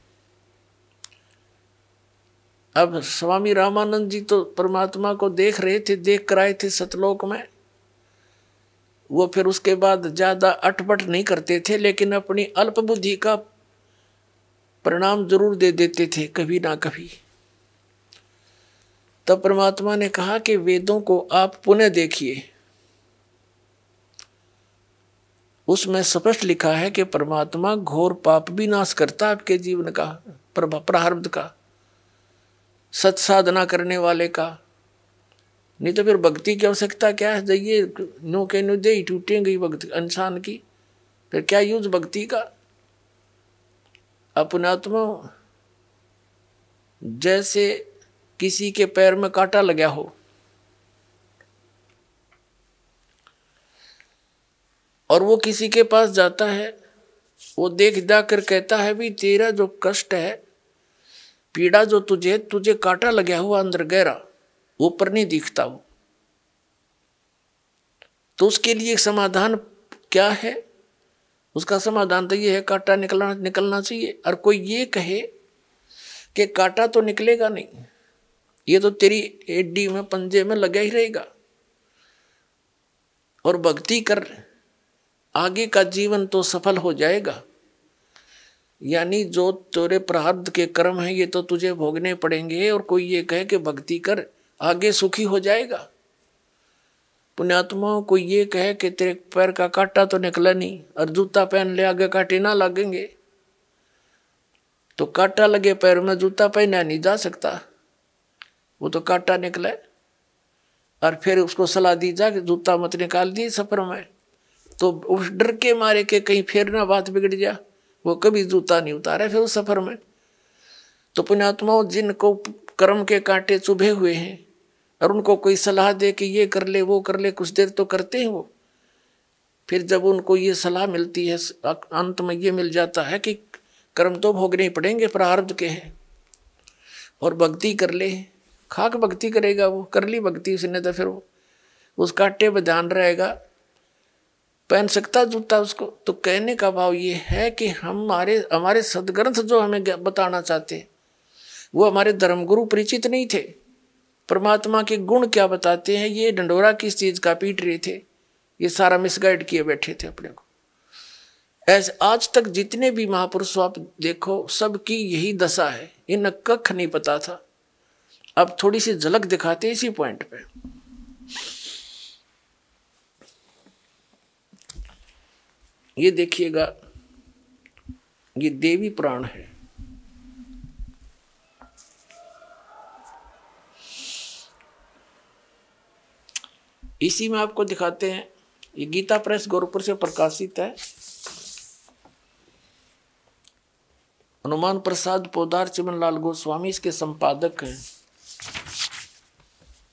अब स्वामी रामानंद जी तो परमात्मा को देख रहे थे, देख कर आए थे सतलोक में। वो फिर उसके बाद ज्यादा अटपट नहीं करते थे, लेकिन अपनी अल्प बुद्धि का परिणाम जरूर दे देते थे कभी ना कभी। तब परमात्मा ने कहा कि वेदों को आप पुनः देखिए, उसमें स्पष्ट लिखा है कि परमात्मा घोर पाप भी नाश करता आपके जीवन का, प्रारब्ध का, सत साधना करने वाले का। नहीं तो फिर भक्ति की आवश्यकता क्या है? जाइए नो के नो दे टूटेंगी भक्ति इंसान की, फिर क्या यूज भक्ति का? अपनात्मा जैसे किसी के पैर में कांटा लगा हो और वो किसी के पास जाता है, वो देख कर कहता है भी तेरा जो कष्ट है, पीड़ा जो तुझे कांटा लगा हुआ अंदर गहरा, ऊपर नहीं दिखता हो, तो उसके लिए समाधान क्या है? उसका समाधान तो ये है कांटा निकलना चाहिए। और कोई ये कहे कि कांटा तो निकलेगा नहीं, ये तो तेरी एडी में पंजे में लगा ही रहेगा, और भक्ति कर आगे का जीवन तो सफल हो जाएगा। यानी जो तेरे प्रारब्ध के कर्म हैं ये तो तुझे भोगने पड़ेंगे, और कोई ये कहे कि भक्ति कर आगे सुखी हो जाएगा। पुण्यात्माओं कोई ये कहे कि तेरे पैर का कांटा तो निकला नहीं और जूता पहन ले आगे कांटे ना लगेंगे, तो कांटा लगे पैर में जूता पहना नहीं जा सकता, वो तो कांटा निकला। और फिर उसको सलाह दी जा कि जूता मत निकाल दिए सफर में, तो उस डर के मारे के कहीं फिर ना बात बिगड़ जा, वो कभी जूता नहीं उतारे फिर उस सफर में। तो पुण्यात्माओं जिनको कर्म के कांटे चुभे हुए हैं और उनको कोई सलाह दे कि ये कर ले वो कर ले, कुछ देर तो करते हैं वो, फिर जब उनको ये सलाह मिलती है अंत में ये मिल जाता है कि कर्म तो भोगने ही पड़ेंगे, प्रारब्ध के हैं, और भक्ति कर ले। खाक भक्ति करेगा वो, कर ली भक्ति उसने तो फिर वो उस कांटे पर ध्यान रहेगा, पहन सकता जूता उसको। तो कहने का भाव ये है कि हमारे सदग्रंथ जो हमें बताना चाहते हैं वो हमारे धर्मगुरु परिचित नहीं थे। परमात्मा के गुण क्या बताते हैं, ये डंडोरा किस चीज का पीट रहे थे, ये सारा मिसगाइड किए बैठे थे अपने को। ऐसे आज तक जितने भी महापुरुष आप देखो सबकी यही दशा है, इन कख नहीं पता था। अब थोड़ी सी झलक दिखाते इसी पॉइंट पे। ये देखिएगा, ये देवी पुराण है। इसी में आपको दिखाते हैं, ये गीता प्रेस गोरखपुर से प्रकाशित है। हनुमान प्रसाद पोदार चिमनलाल गोस्वामी इसके संपादक हैं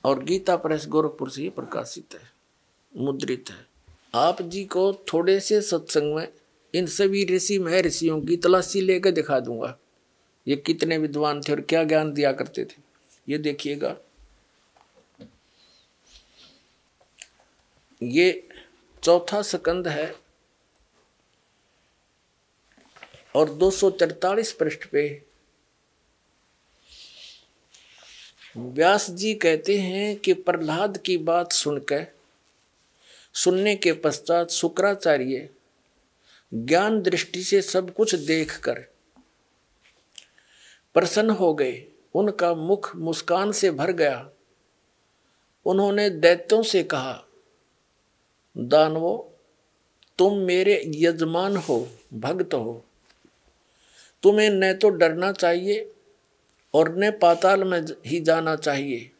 और गीता प्रेस गोरखपुर से ही प्रकाशित है, मुद्रित है। आप जी को थोड़े से सत्संग में इन सभी ऋषि महर्षियों की तलाशी लेकर दिखा दूंगा, ये कितने विद्वान थे और क्या ज्ञान दिया करते थे। ये देखिएगा, ये चौथा स्कंद है और 243 पृष्ठ पे व्यास जी कहते हैं कि प्रहलाद की बात सुनने के पश्चात शुक्राचार्य ज्ञान दृष्टि से सब कुछ देखकर प्रसन्न हो गए। उनका मुख मुस्कान से भर गया। उन्होंने दैत्यों से कहा, दानवों, तुम मेरे यजमान हो, भक्त हो, तुम्हें न तो डरना चाहिए और न पाताल में ही जाना चाहिए।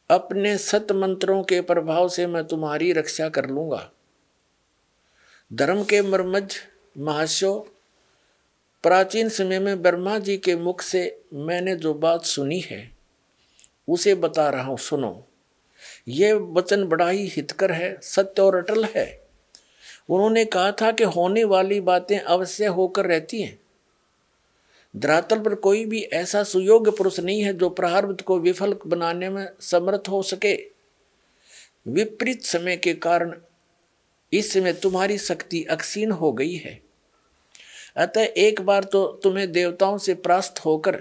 अपने सत मंत्रों के प्रभाव से मैं तुम्हारी रक्षा कर लूंगा। धर्म के मर्मज्ञ महाशयो, प्राचीन समय में ब्रह्मा जी के मुख से मैंने जो बात सुनी है उसे बता रहा हूं, सुनो। यह वचन बड़ा ही हितकर है, सत्य और अटल है। उन्होंने कहा था कि होने वाली बातें अवश्य होकर रहती हैं। धरातल पर कोई भी ऐसा सुयोग्य पुरुष नहीं है जो प्रारब्ध को विफल बनाने में समर्थ हो सके। विपरीत समय के कारण इस समय तुम्हारी शक्ति अक्षीण हो गई है। अतः एक बार तो तुम्हें देवताओं से परास्त होकर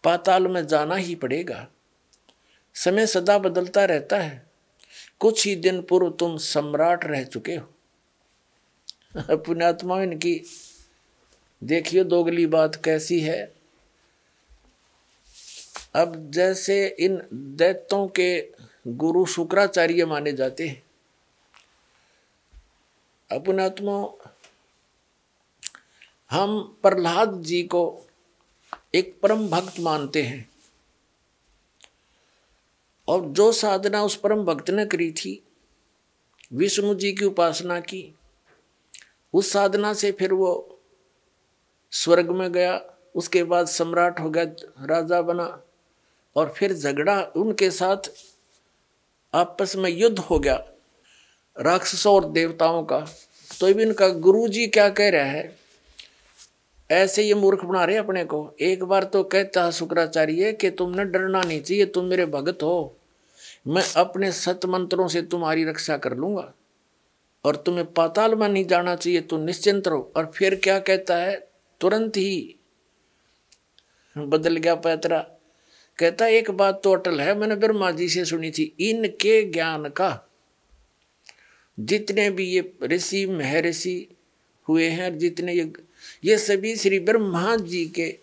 पाताल में जाना ही पड़ेगा। समय सदा बदलता रहता है। कुछ ही दिन पूर्व तुम सम्राट रह चुके हो। पुण्यात्मा, इनकी देखिए दोगली बात कैसी है। अब जैसे इन दैत्यों के गुरु शुक्राचार्य माने जाते हैं, पुण्यात्मा, हम प्रहलाद जी को एक परम भक्त मानते हैं और जो साधना उस परम भक्त ने करी थी, विष्णु जी की उपासना की, उस साधना से फिर वो स्वर्ग में गया, उसके बाद सम्राट हो गया, राजा बना, और फिर झगड़ा उनके साथ आपस में युद्ध हो गया राक्षसों और देवताओं का। तो भी इनका गुरु जी क्या कह रहा है, ऐसे ये मूर्ख बना रहे अपने को। एक बार तो कहता है शुक्राचार्य कि तुमने डरना नहीं चाहिए, तुम मेरे भगत हो, मैं अपने सत मंत्रों से तुम्हारी रक्षा कर लूंगा और तुम्हें पाताल में नहीं जाना चाहिए, तुम निश्चिंत रहो। और फिर क्या कहता है, तुरंत ही बदल गया पैतरा। कहता एक बात तो अटल है, मैंने ब्रह्मा जी से सुनी थी, इनके ज्ञान का जितने भी ये ऋषि महर्षि हुए हैं, जितने ये सभी श्री ब्रह्मा जी के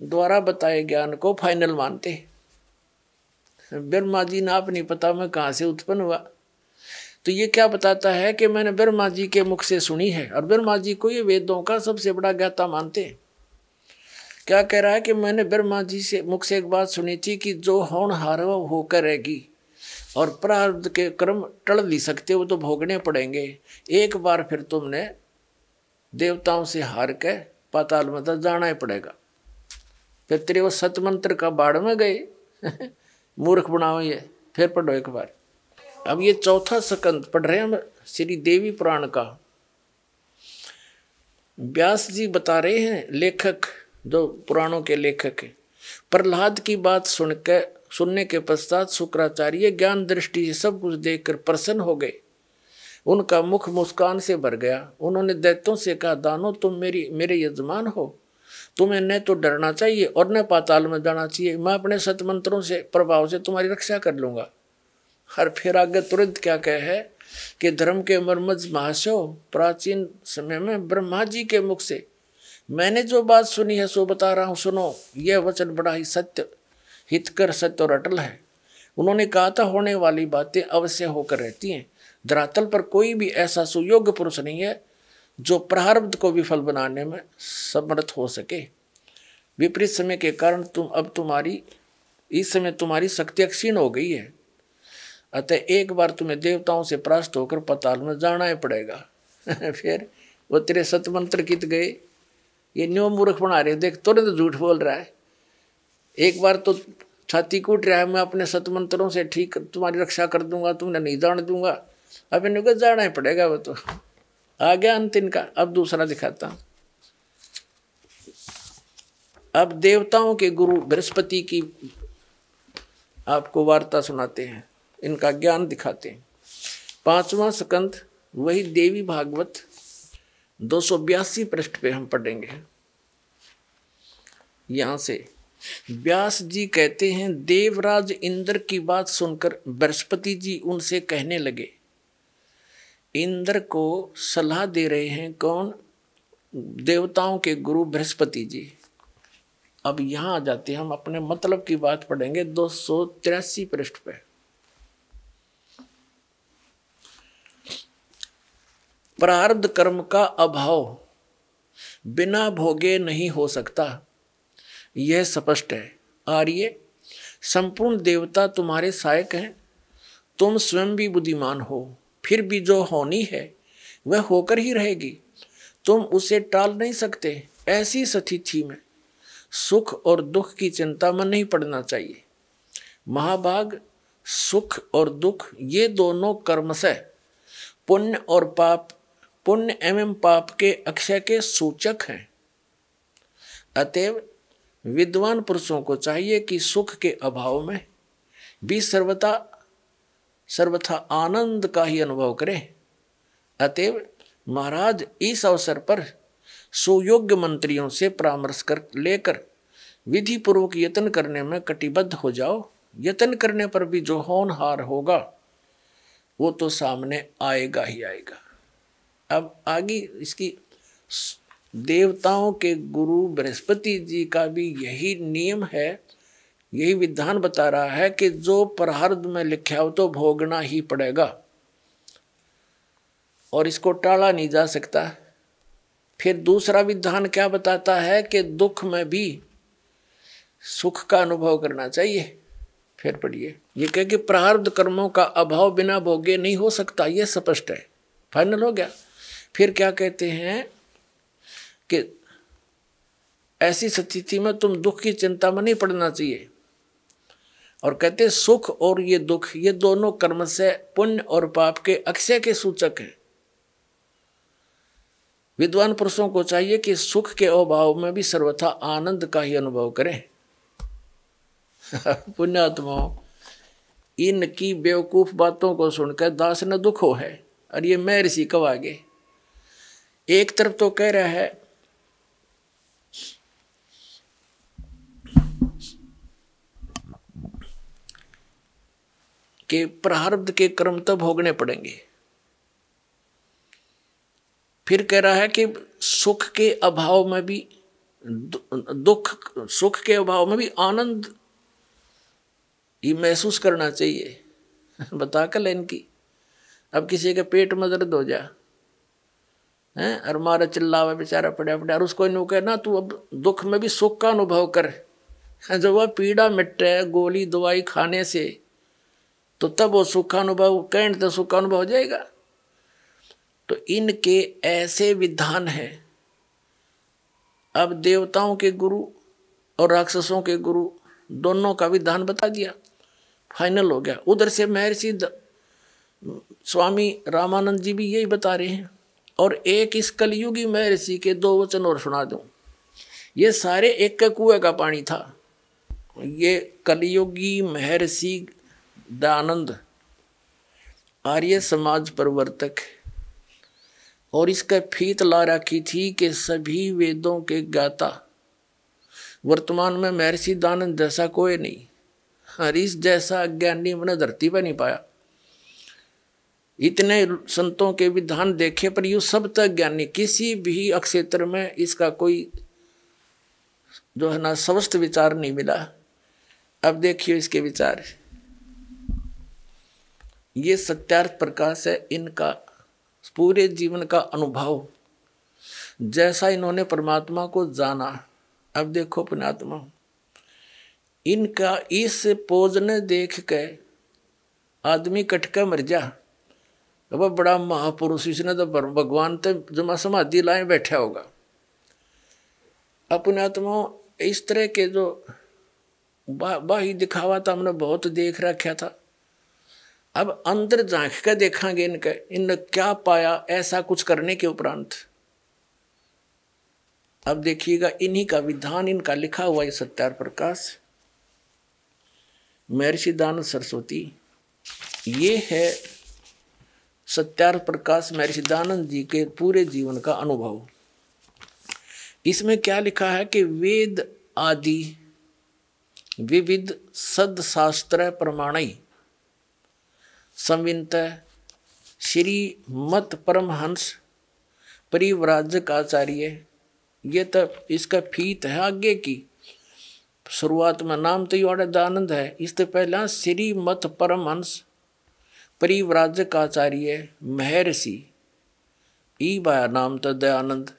द्वारा बताए ज्ञान को फाइनल मानते हैं। ब्रह्मा जी ना आप नहीं पता मैं कहाँ से उत्पन्न हुआ। तो ये क्या बताता है कि मैंने ब्रह्मा जी के मुख से सुनी है, और ब्रह्मा जी को ये वेदों का सबसे बड़ा ज्ञाता मानते हैं। क्या कह रहा है कि मैंने ब्रह्मा जी से मुख से एक बात सुनी थी कि जो होनहार होकर रहेगी और प्रारब्ध के कर्म टल नहीं सकते, वो तो भोगने पड़ेंगे। एक बार फिर तुमने देवताओं से हार के पाताल में तो जाना ही पड़ेगा। फिर तेरे वो सतमंत्र का बाढ़ में गए मूर्ख बनाओ। ये फिर पढ़ो एक बार। अब ये चौथा स्कंद पढ़ रहे हैं हम श्री देवी पुराण का। व्यास जी बता रहे हैं, लेखक जो पुराणों के लेखक हैं, प्रहलाद की बात सुनने के पश्चात शुक्राचार्य ज्ञान दृष्टि से सब कुछ देखकर प्रसन्न हो गए। उनका मुख मुस्कान से भर गया। उन्होंने दैत्यों से कहा, दानो, तुम मेरे यजमान हो, तुम्हें न तो डरना चाहिए और न पाताल में जाना चाहिए। मैं अपने सतमंत्रों से प्रभाव से तुम्हारी रक्षा कर लूंगा। हर फिर आगे तुरंत क्या कहे है कि धर्म के मर्मज्ञ महाशयो, प्राचीन समय में ब्रह्मा जी के मुख से मैंने जो बात सुनी है सो बता रहा हूँ, सुनो। यह वचन बड़ा ही सत्य, हितकर, सत्य और अटल है। उन्होंने कहा था होने वाली बातें अवश्य होकर रहती हैं। धरातल पर कोई भी ऐसा सुयोग्य पुरुष नहीं है जो प्रारब्ध को विफल बनाने में समर्थ हो सके। विपरीत समय के कारण इस समय तुम्हारी शक्ति क्षीण हो गई है। अतः एक बार तुम्हें देवताओं से परास्त होकर पाताल में जाना ही पड़ेगा। फिर वो तेरे सतमंत्र कित गए, ये न्यो मूर्ख बना रहे, देख तुरंत तो झूठ बोल रहा है। एक बार तो छाती कूट रहा है, मैं अपने सतमंत्रों से ठीक तुम्हारी रक्षा कर दूंगा, तुमने नहीं जान दूंगा। अब इनको जाना ही पड़ेगा, वो तो आ गया अंत इनका। अब दूसरा दिखाता हूं। अब देवताओं के गुरु बृहस्पति की आपको वार्ता सुनाते हैं, इनका ज्ञान दिखाते हैं। 5वां स्कंद, वही देवी भागवत 282 पृष्ठ पे हम पढ़ेंगे। यहां से व्यास जी कहते हैं, देवराज इंद्र की बात सुनकर बृहस्पति जी उनसे कहने लगे। इंद्र को सलाह दे रहे हैं कौन? देवताओं के गुरु बृहस्पति जी। अब यहां आ जाते हैं, हम अपने मतलब की बात पढ़ेंगे 283 पृष्ठ पे। प्रारब्ध कर्म का अभाव बिना भोगे नहीं हो सकता, यह स्पष्ट है। आर्य, संपूर्ण देवता तुम्हारे सहायक हैं, तुम स्वयं भी बुद्धिमान हो, फिर भी जो होनी है वह होकर ही रहेगी, तुम उसे टाल नहीं सकते। ऐसी स्थिति में सुख और दुख की चिंता में नहीं पड़ना चाहिए। महाभाग, सुख और दुख ये दोनों कर्मशः पुण्य और पाप, पुण्य एवं पाप के अक्षय के सूचक हैं। अतएव विद्वान पुरुषों को चाहिए कि सुख के अभाव में भी सर्वथा आनंद का ही अनुभव करें। अतएव महाराज, इस अवसर पर सुयोग्य मंत्रियों से परामर्श कर लेकर विधि पूर्वक यत्न करने में कटिबद्ध हो जाओ। यत्न करने पर भी जो होनहार होगा वो तो सामने आएगा ही आएगा। अब आगे इसकी देवताओं के गुरु बृहस्पति जी का भी यही नियम है, यही विधान बता रहा है कि जो प्रारब्ध में लिखा हो तो भोगना ही पड़ेगा और इसको टाला नहीं जा सकता। फिर दूसरा विधान क्या बताता है कि दुख में भी सुख का अनुभव करना चाहिए। फिर पढ़िए, ये कह कि प्रारब्ध कर्मों का अभाव बिना भोगे नहीं हो सकता, ये स्पष्ट है, फाइनल हो गया। फिर क्या कहते हैं कि ऐसी स्थिति में तुम दुख की चिंता में नहीं पड़ना चाहिए। और कहते सुख और ये दुख ये दोनों कर्म से पुण्य और पाप के अक्षय के सूचक हैं। विद्वान पुरुषों को चाहिए कि सुख के अभाव में भी सर्वथा आनंद का ही अनुभव करें। पुण्यात्माओं, इनकी बेवकूफ बातों को सुनकर दास न दुख हो है। और ये मैं ऋषि कब आगे एक तरफ तो कह रहा है कि प्रारब्ध के कर्म तो भोगने पड़ेंगे, फिर कह रहा है कि सुख के अभाव में भी सुख के अभाव में भी आनंद ये महसूस करना चाहिए। बता कर इनकी, अब किसी के पेट में दर्द हो जा हैं और मारा चिल्लावा बेचारा पड़ा और उसको इन्हों कहे ना तू अब दुख में भी सुख का अनुभव कर, जब वह पीड़ा मिटे गोली दवाई खाने से तो तब वो सुखानुभव कहें तो सुखानुभव हो जाएगा। तो इनके ऐसे विधान हैं। अब देवताओं के गुरु और राक्षसों के गुरु दोनों का विधान बता दिया, फाइनल हो गया। उधर से महर्षि स्वामी रामानंद जी भी यही बता रहे हैं। और एक इस कलयुगी महर्षि के 2 वचन और सुना दूं। ये सारे एक के कुएं का पानी था। ये कलयुगी महर्षि दयानंद आर्य समाज प्रवर्तक और इसका फीत ला रखी थी कि सभी वेदों के गाता। वर्तमान में महर्षि दयानंद जैसा कोई नहीं, हरीश जैसा अज्ञानी मैंने धरती पर नहीं पाया। इतने संतों के विधान देखे पर यू सब तक ज्ञानी, किसी भी क्षेत्र में इसका कोई जो है ना स्वस्थ विचार नहीं मिला। अब देखिए इसके विचार, ये सत्यार्थ प्रकाश है इनका पूरे जीवन का अनुभव, जैसा इन्होंने परमात्मा को जाना। अब देखो पुण्यात्मा, इनका इस पोज ने देख के आदमी कटका मर जा। अब बड़ा महापुरुष, इसने तो भगवान तो जमा समाधि लाए बैठा होगा। अपने आत्मा इस तरह के जो बाही दिखावा था हमने बहुत देख रखा था। अब अंदर झांक कर देखेंगे इनने क्या पाया ऐसा कुछ करने के उपरांत। अब देखिएगा इन्हीं का विधान इनका लिखा हुआ है सत्यार प्रकाश महर्षि दयानंद सरस्वती। ये है सत्यार प्रकाश महर्षि दयानंद जी के पूरे जीवन का अनुभव। इसमें क्या लिखा है कि वेद आदि विविध सदशास्त्र प्रमाणई संवित श्री मत परमहंस परिव्राजक आचार्य। ये तो इसका फीत है आगे की। शुरुआत में नाम तो योड़ा दयानंद है, इससे पहला श्री मत परमहंस परिव्राजक आचार्य महर्षि ई बाया नाम तो दयानंद,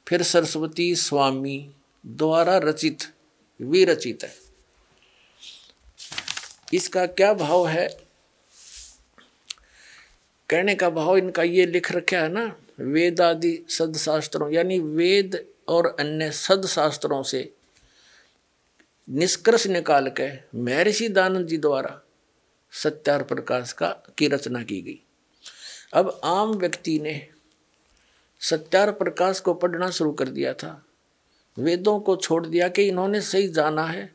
फिर सरस्वती स्वामी द्वारा रचित विरचित है। इसका क्या भाव है? कहने का भाव इनका ये लिख रखा है ना, वेद आदि सदशास्त्रों यानी वेद और अन्य सदशास्त्रों से निष्कर्ष निकाल के महर्षि दयानंद जी द्वारा सत्यार प्रकाश की रचना की गई। अब आम व्यक्ति ने सत्यार प्रकाश को पढ़ना शुरू कर दिया था, वेदों को छोड़ दिया कि इन्होंने सही जाना है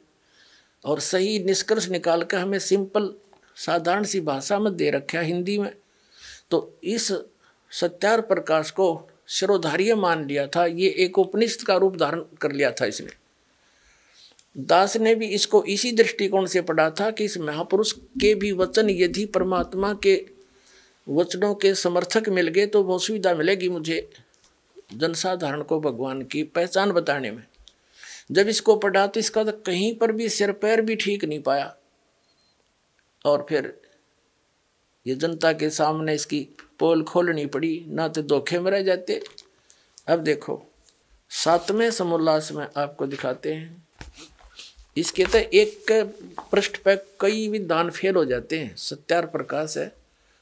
और सही निष्कर्ष निकाल कर हमें सिंपल साधारण सी भाषा में दे रखा है हिंदी में। तो इस सत्यार प्रकाश को शिरोधार्य मान लिया था, ये एक उपनिषद का रूप धारण कर लिया था इसने। दास ने भी इसको इसी दृष्टिकोण से पढ़ा था कि इस महापुरुष के भी वचन यदि परमात्मा के वचनों के समर्थक मिल गए तो बहुत सुविधा मिलेगी मुझे जनसाधारण को भगवान की पहचान बताने में। जब इसको पढ़ा तो इसका तो कहीं पर भी सिर पैर भी ठीक नहीं पाया और फिर ये जनता के सामने इसकी पोल खोलनी पड़ी, ना तो धोखे में रह जाते। अब देखो 7वें समोल्लास में आपको दिखाते हैं। इसके तो एक पृष्ठ पे कई विद्वान फेल हो जाते हैं। सत्यार प्रकाश है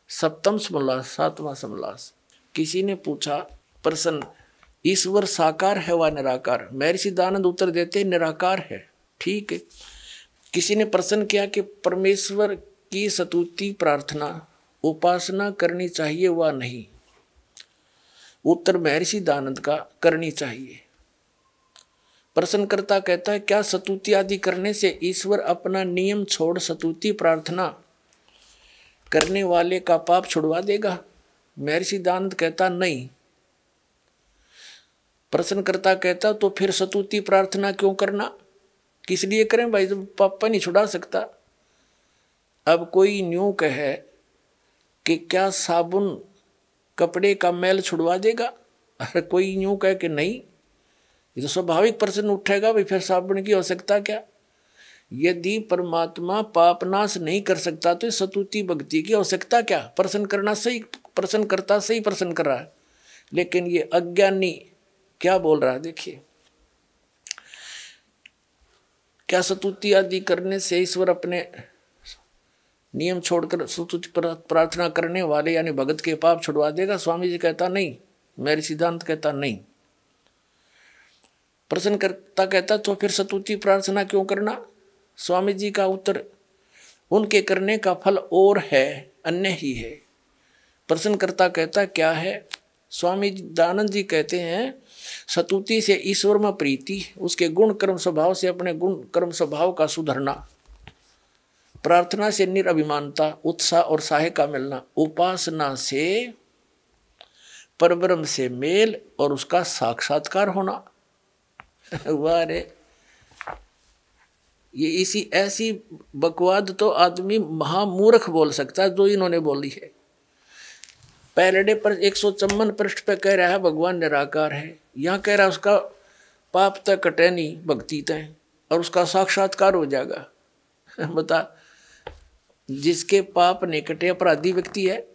7वां समोल्लास 7वां समोल्लास। किसी ने पूछा प्रश्न, ईश्वर साकार है व निराकार? महर्षि दयानंद उत्तर देते निराकार है। ठीक है। किसी ने प्रश्न किया कि परमेश्वर की स्तुति प्रार्थना उपासना करनी चाहिए व नहीं? उत्तर महर्षि दयानंद का करनी चाहिए। प्रश्नकर्ता कहता है क्या स्तुति आदि करने से ईश्वर अपना नियम छोड़ स्तुति प्रार्थना करने वाले का पाप छुड़वा देगा? महर्षि दयानंद कहता नहीं। प्रश्नकर्ता कहता तो फिर स्तुति प्रार्थना क्यों करना, किस लिए करें भाई जब पाप नहीं छुड़ा सकता? अब कोई न्यू कहे कि क्या साबुन कपड़े का मैल छुड़वा देगा? अरे कोई न्यू कहे कि नहीं, ये तो स्वाभाविक प्रश्न उठेगा भाई फिर साबुन की आवश्यकता क्या? यदि परमात्मा पाप नाश नहीं कर सकता तो स्तुति भक्ति की आवश्यकता क्या? प्रश्न करना सही, प्रश्न करता सही प्रश्न कर रहा है, लेकिन ये अज्ञानी क्या बोल रहा है देखिए। क्या स्तुति आदि करने से ईश्वर अपने नियम छोड़कर स्तुति प्रार्थना करने वाले यानी भगत के पाप छुड़वा देगा? स्वामी जी कहता नहीं, मेरे सिद्धांत कहता नहीं। प्रश्नकर्ता कहता तो फिर स्तुति प्रार्थना क्यों करना? स्वामी जी का उत्तर उनके करने का फल और है, अन्य ही है। प्रश्नकर्ता कहता क्या है? स्वामी दयानंद जी कहते हैं स्तुति से ईश्वर में प्रीति, उसके गुण कर्म स्वभाव से अपने गुण कर्म स्वभाव का सुधरना, प्रार्थना से निरभिमानता उत्साह और साहे का मिलना, उपासना से परब्रह्म से मेल और उसका साक्षात्कार होना। वाह रे, ये इसी ऐसी बकवाद तो आदमी महामूर्ख बोल सकता है जो इन्होंने बोली है। पहले पर 154 पृष्ठ पे कह रहा है भगवान निराकार है, यहाँ कह रहा है उसका पाप तक कटे नहीं भक्ति तय और उसका साक्षात्कार हो जाएगा। बता, जिसके पाप नहीं कटे अपराधी व्यक्ति है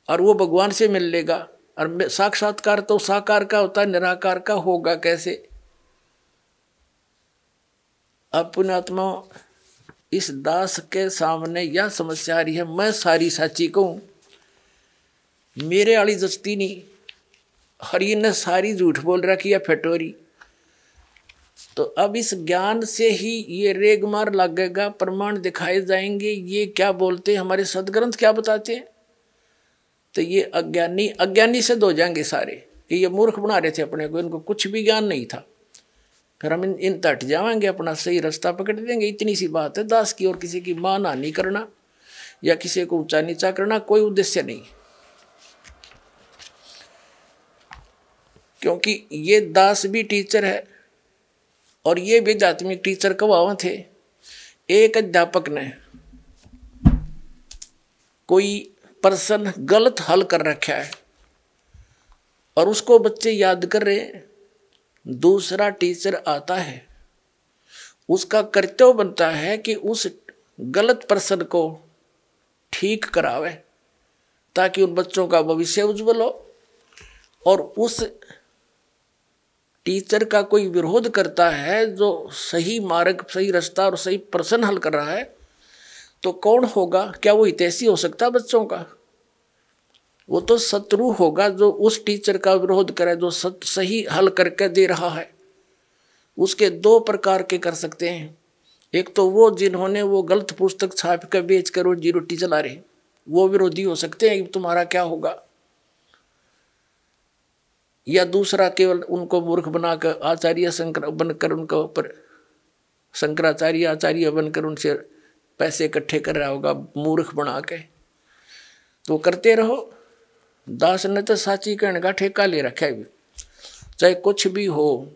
और वो भगवान से मिल लेगा, और साक्षात्कार तो साकार का होता है, निराकार का होगा कैसे? अब पुण्यात्मा इस दास के सामने यह समस्या आ रही है, मैं सारी साची कहूं मेरे वाली जचती नहीं, और ये ने सारी झूठ बोल रखी है फटोरी। तो अब इस ज्ञान से ही ये रेगमार लगेगा, प्रमाण दिखाए जाएंगे, ये क्या बोलते हैं, हमारे सदग्रंथ क्या बताते हैं। तो ये अज्ञानी से हो जाएंगे सारे कि ये मूर्ख बना रहे थे अपने को, इनको कुछ भी ज्ञान नहीं था। फिर हम इन तट जाएंगे, अपना सही रास्ता पकड़ देंगे। इतनी सी बात है दास की, और किसी की मान हानि करना या किसी को ऊंचा नीचा करना कोई उद्देश्य नहीं। क्योंकि ये दास भी टीचर है और ये भी आध्यात्मिक टीचर कब थे। एक अध्यापक ने कोई प्रश्न गलत हल कर रखा है और उसको बच्चे याद कर रहे हैं, दूसरा टीचर आता है, उसका कर्तव्य बनता है कि उस गलत प्रश्न को ठीक करावे ताकि उन बच्चों का भविष्य उज्जवल हो। और उस टीचर का कोई विरोध करता है जो सही मार्ग, सही रास्ता और सही प्रश्न हल कर रहा है, तो कौन होगा? क्या वो हितैषी हो सकता बच्चों का? वो तो शत्रु होगा जो उस टीचर का विरोध करे जो सही हल करके दे रहा है। उसके दो प्रकार के कर सकते हैं। एक तो वो जिन्होंने वो गलत पुस्तक छाप कर बेच कर रोजी रोटी चला रहे, वो विरोधी हो सकते हैं कि तुम्हारा क्या होगा। या दूसरा केवल उनको मूर्ख बनाकर आचार्य शंकर बनकर उनके ऊपर शंकराचार्य आचार्य बनकर उनसे पैसे इकट्ठे कर रहा होगा मूर्ख बना के। तो करते रहो। दास ने तो साची कहने का ठेका ले रखा है, चाहे कुछ भी हो,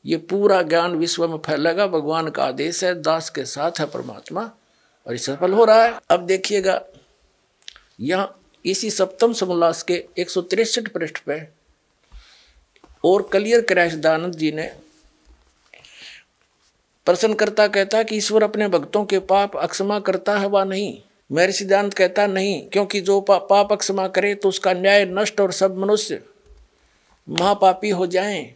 ये पूरा ज्ञान विश्व में फैलेगा। भगवान का आदेश है, दास के साथ है परमात्मा, और ये सफल हो रहा है। अब देखिएगा यहाँ इसी सप्तम समोल्लास के 163 पृष्ठ पे और क्लियर कराया सदानंद जी ने। प्रश्नकर्ता कहता है कि ईश्वर अपने भक्तों के पाप अक्षमा करता है वा नहीं? मेरे सिद्धांत कहता नहीं, क्योंकि जो पाप अक्षमा करे तो उसका न्याय नष्ट और सब मनुष्य महापापी हो जाएं,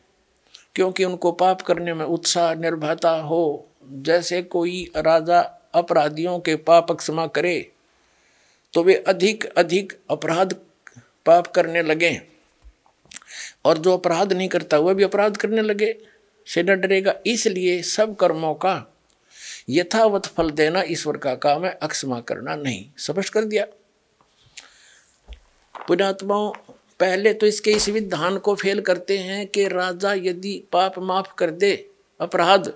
क्योंकि उनको पाप करने में उत्साह निर्भयता हो। जैसे कोई राजा अपराधियों के पाप अक्षमा करे तो वे अधिक अधिक अपराध पाप करने लगे, और जो अपराध नहीं करता वह भी अपराध करने लगे से न डरेगा। इसलिए सब कर्मों का यथावत फल देना ईश्वर का काम है, अक्षमा करना नहीं। स्पष्ट कर दिया। पुण्यात्माओं, पहले तो इसके इस विधान को फेल करते हैं कि राजा यदि पाप माफ कर दे अपराध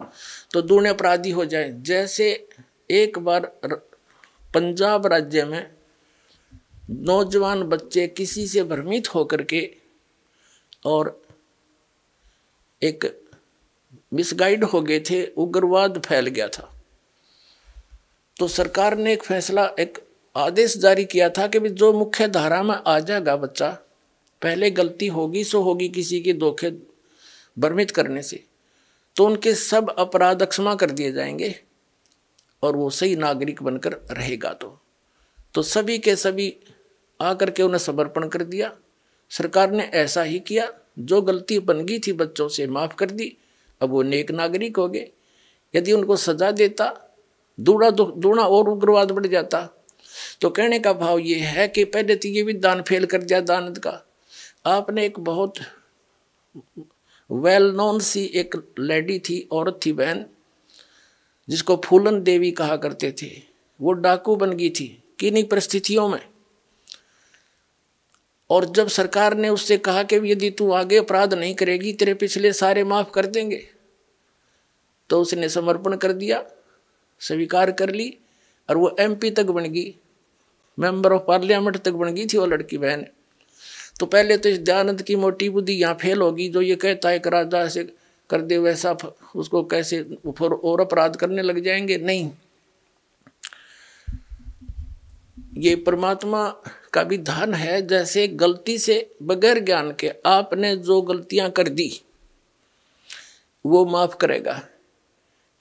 तो दूने अपराधी हो जाए। जैसे एक बार पंजाब राज्य में नौजवान बच्चे किसी से भ्रमित होकर के और एक मिसगाइड हो गए थे, उग्रवाद फैल गया था। तो सरकार ने एक फैसला, एक आदेश जारी किया था कि जो मुख्य धारा में आ जाएगा बच्चा, पहले गलती होगी सो होगी किसी के धोखे भ्रमित करने से, तो उनके सब अपराध क्षमा कर दिए जाएंगे और वो सही नागरिक बनकर रहेगा। तो सभी के सभी आकर के उन्हें समर्पण कर दिया। सरकार ने ऐसा ही किया, जो गलती बन गई थी बच्चों से माफ कर दी, अब वो नेक नागरिक हो गए। यदि उनको सजा देता दूना और उग्रवाद बढ़ जाता। तो कहने का भाव ये है कि पहले तो ये भी दान फेल कर दिया दानद का। आपने एक बहुत वेल नोन सी एक लेडी थी, औरत थी, बहन, जिसको फूलन देवी कहा करते थे। वो डाकू बन गई थी किन्हीं परिस्थितियों में, और जब सरकार ने उससे कहा कि यदि तू आगे अपराध नहीं करेगी तेरे पिछले सारे माफ कर देंगे, तो उसने समर्पण कर दिया, स्वीकार कर ली, और वो MP तक बन गई, मेंबर ऑफ पार्लियामेंट तक बन गई थी वो लड़की बहन। तो पहले तो इस दयानंद की मोटी बुद्धि यहाँ फेल होगी, जो ये कहता है कि राजा ऐसे कर दे वैसा, उसको कैसे और अपराध करने लग जाएंगे। नहीं, ये परमात्मा का विधान है। जैसे गलती से बगैर ज्ञान के आपने जो गलतियां कर दी वो माफ करेगा,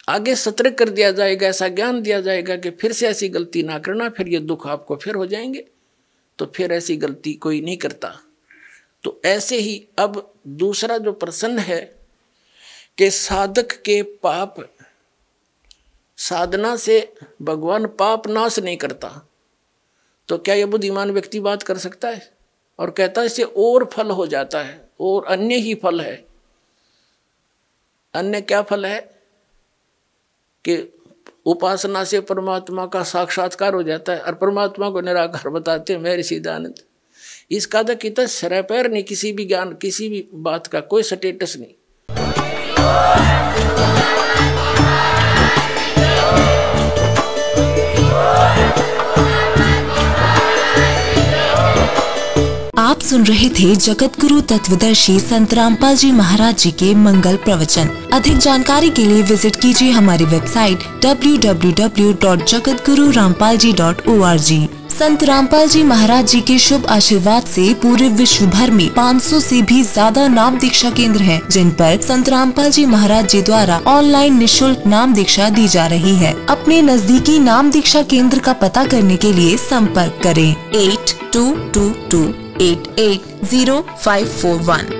आगे सतर्क कर दिया जाएगा, ऐसा ज्ञान दिया जाएगा कि फिर से ऐसी गलती ना करना, फिर ये दुख आपको फिर हो जाएंगे, तो फिर ऐसी गलती कोई नहीं करता। तो ऐसे ही अब दूसरा जो प्रश्न है कि साधक के पाप साधना से भगवान पाप नाश नहीं करता, तो क्या यह बुद्धिमान व्यक्ति बात कर सकता है और कहता है इससे और फल हो जाता है और अन्य ही फल है? अन्य क्या फल है कि उपासना से परमात्मा का साक्षात्कार हो जाता है और परमात्मा को निराकार बताते हैं महर्षि दयानंद। इसका तो कितना सिर पैर नहीं, किसी भी ज्ञान किसी भी बात का कोई स्टेटस नहीं। आप सुन रहे थे जगत गुरु तत्वदर्शी संत रामपाल जी महाराज जी के मंगल प्रवचन। अधिक जानकारी के लिए विजिट कीजिए हमारी वेबसाइट www.jagatgururampalji.org। संत रामपाल जी महाराज जी के शुभ आशीर्वाद से पूरे विश्व भर में 500 से भी ज्यादा नाम दीक्षा केंद्र हैं, जिन पर संत रामपाल जी महाराज जी द्वारा ऑनलाइन निशुल्क नाम दीक्षा दी जा रही है। अपने नजदीकी नाम दीक्षा केंद्र का पता करने के लिए संपर्क करें 8222880541।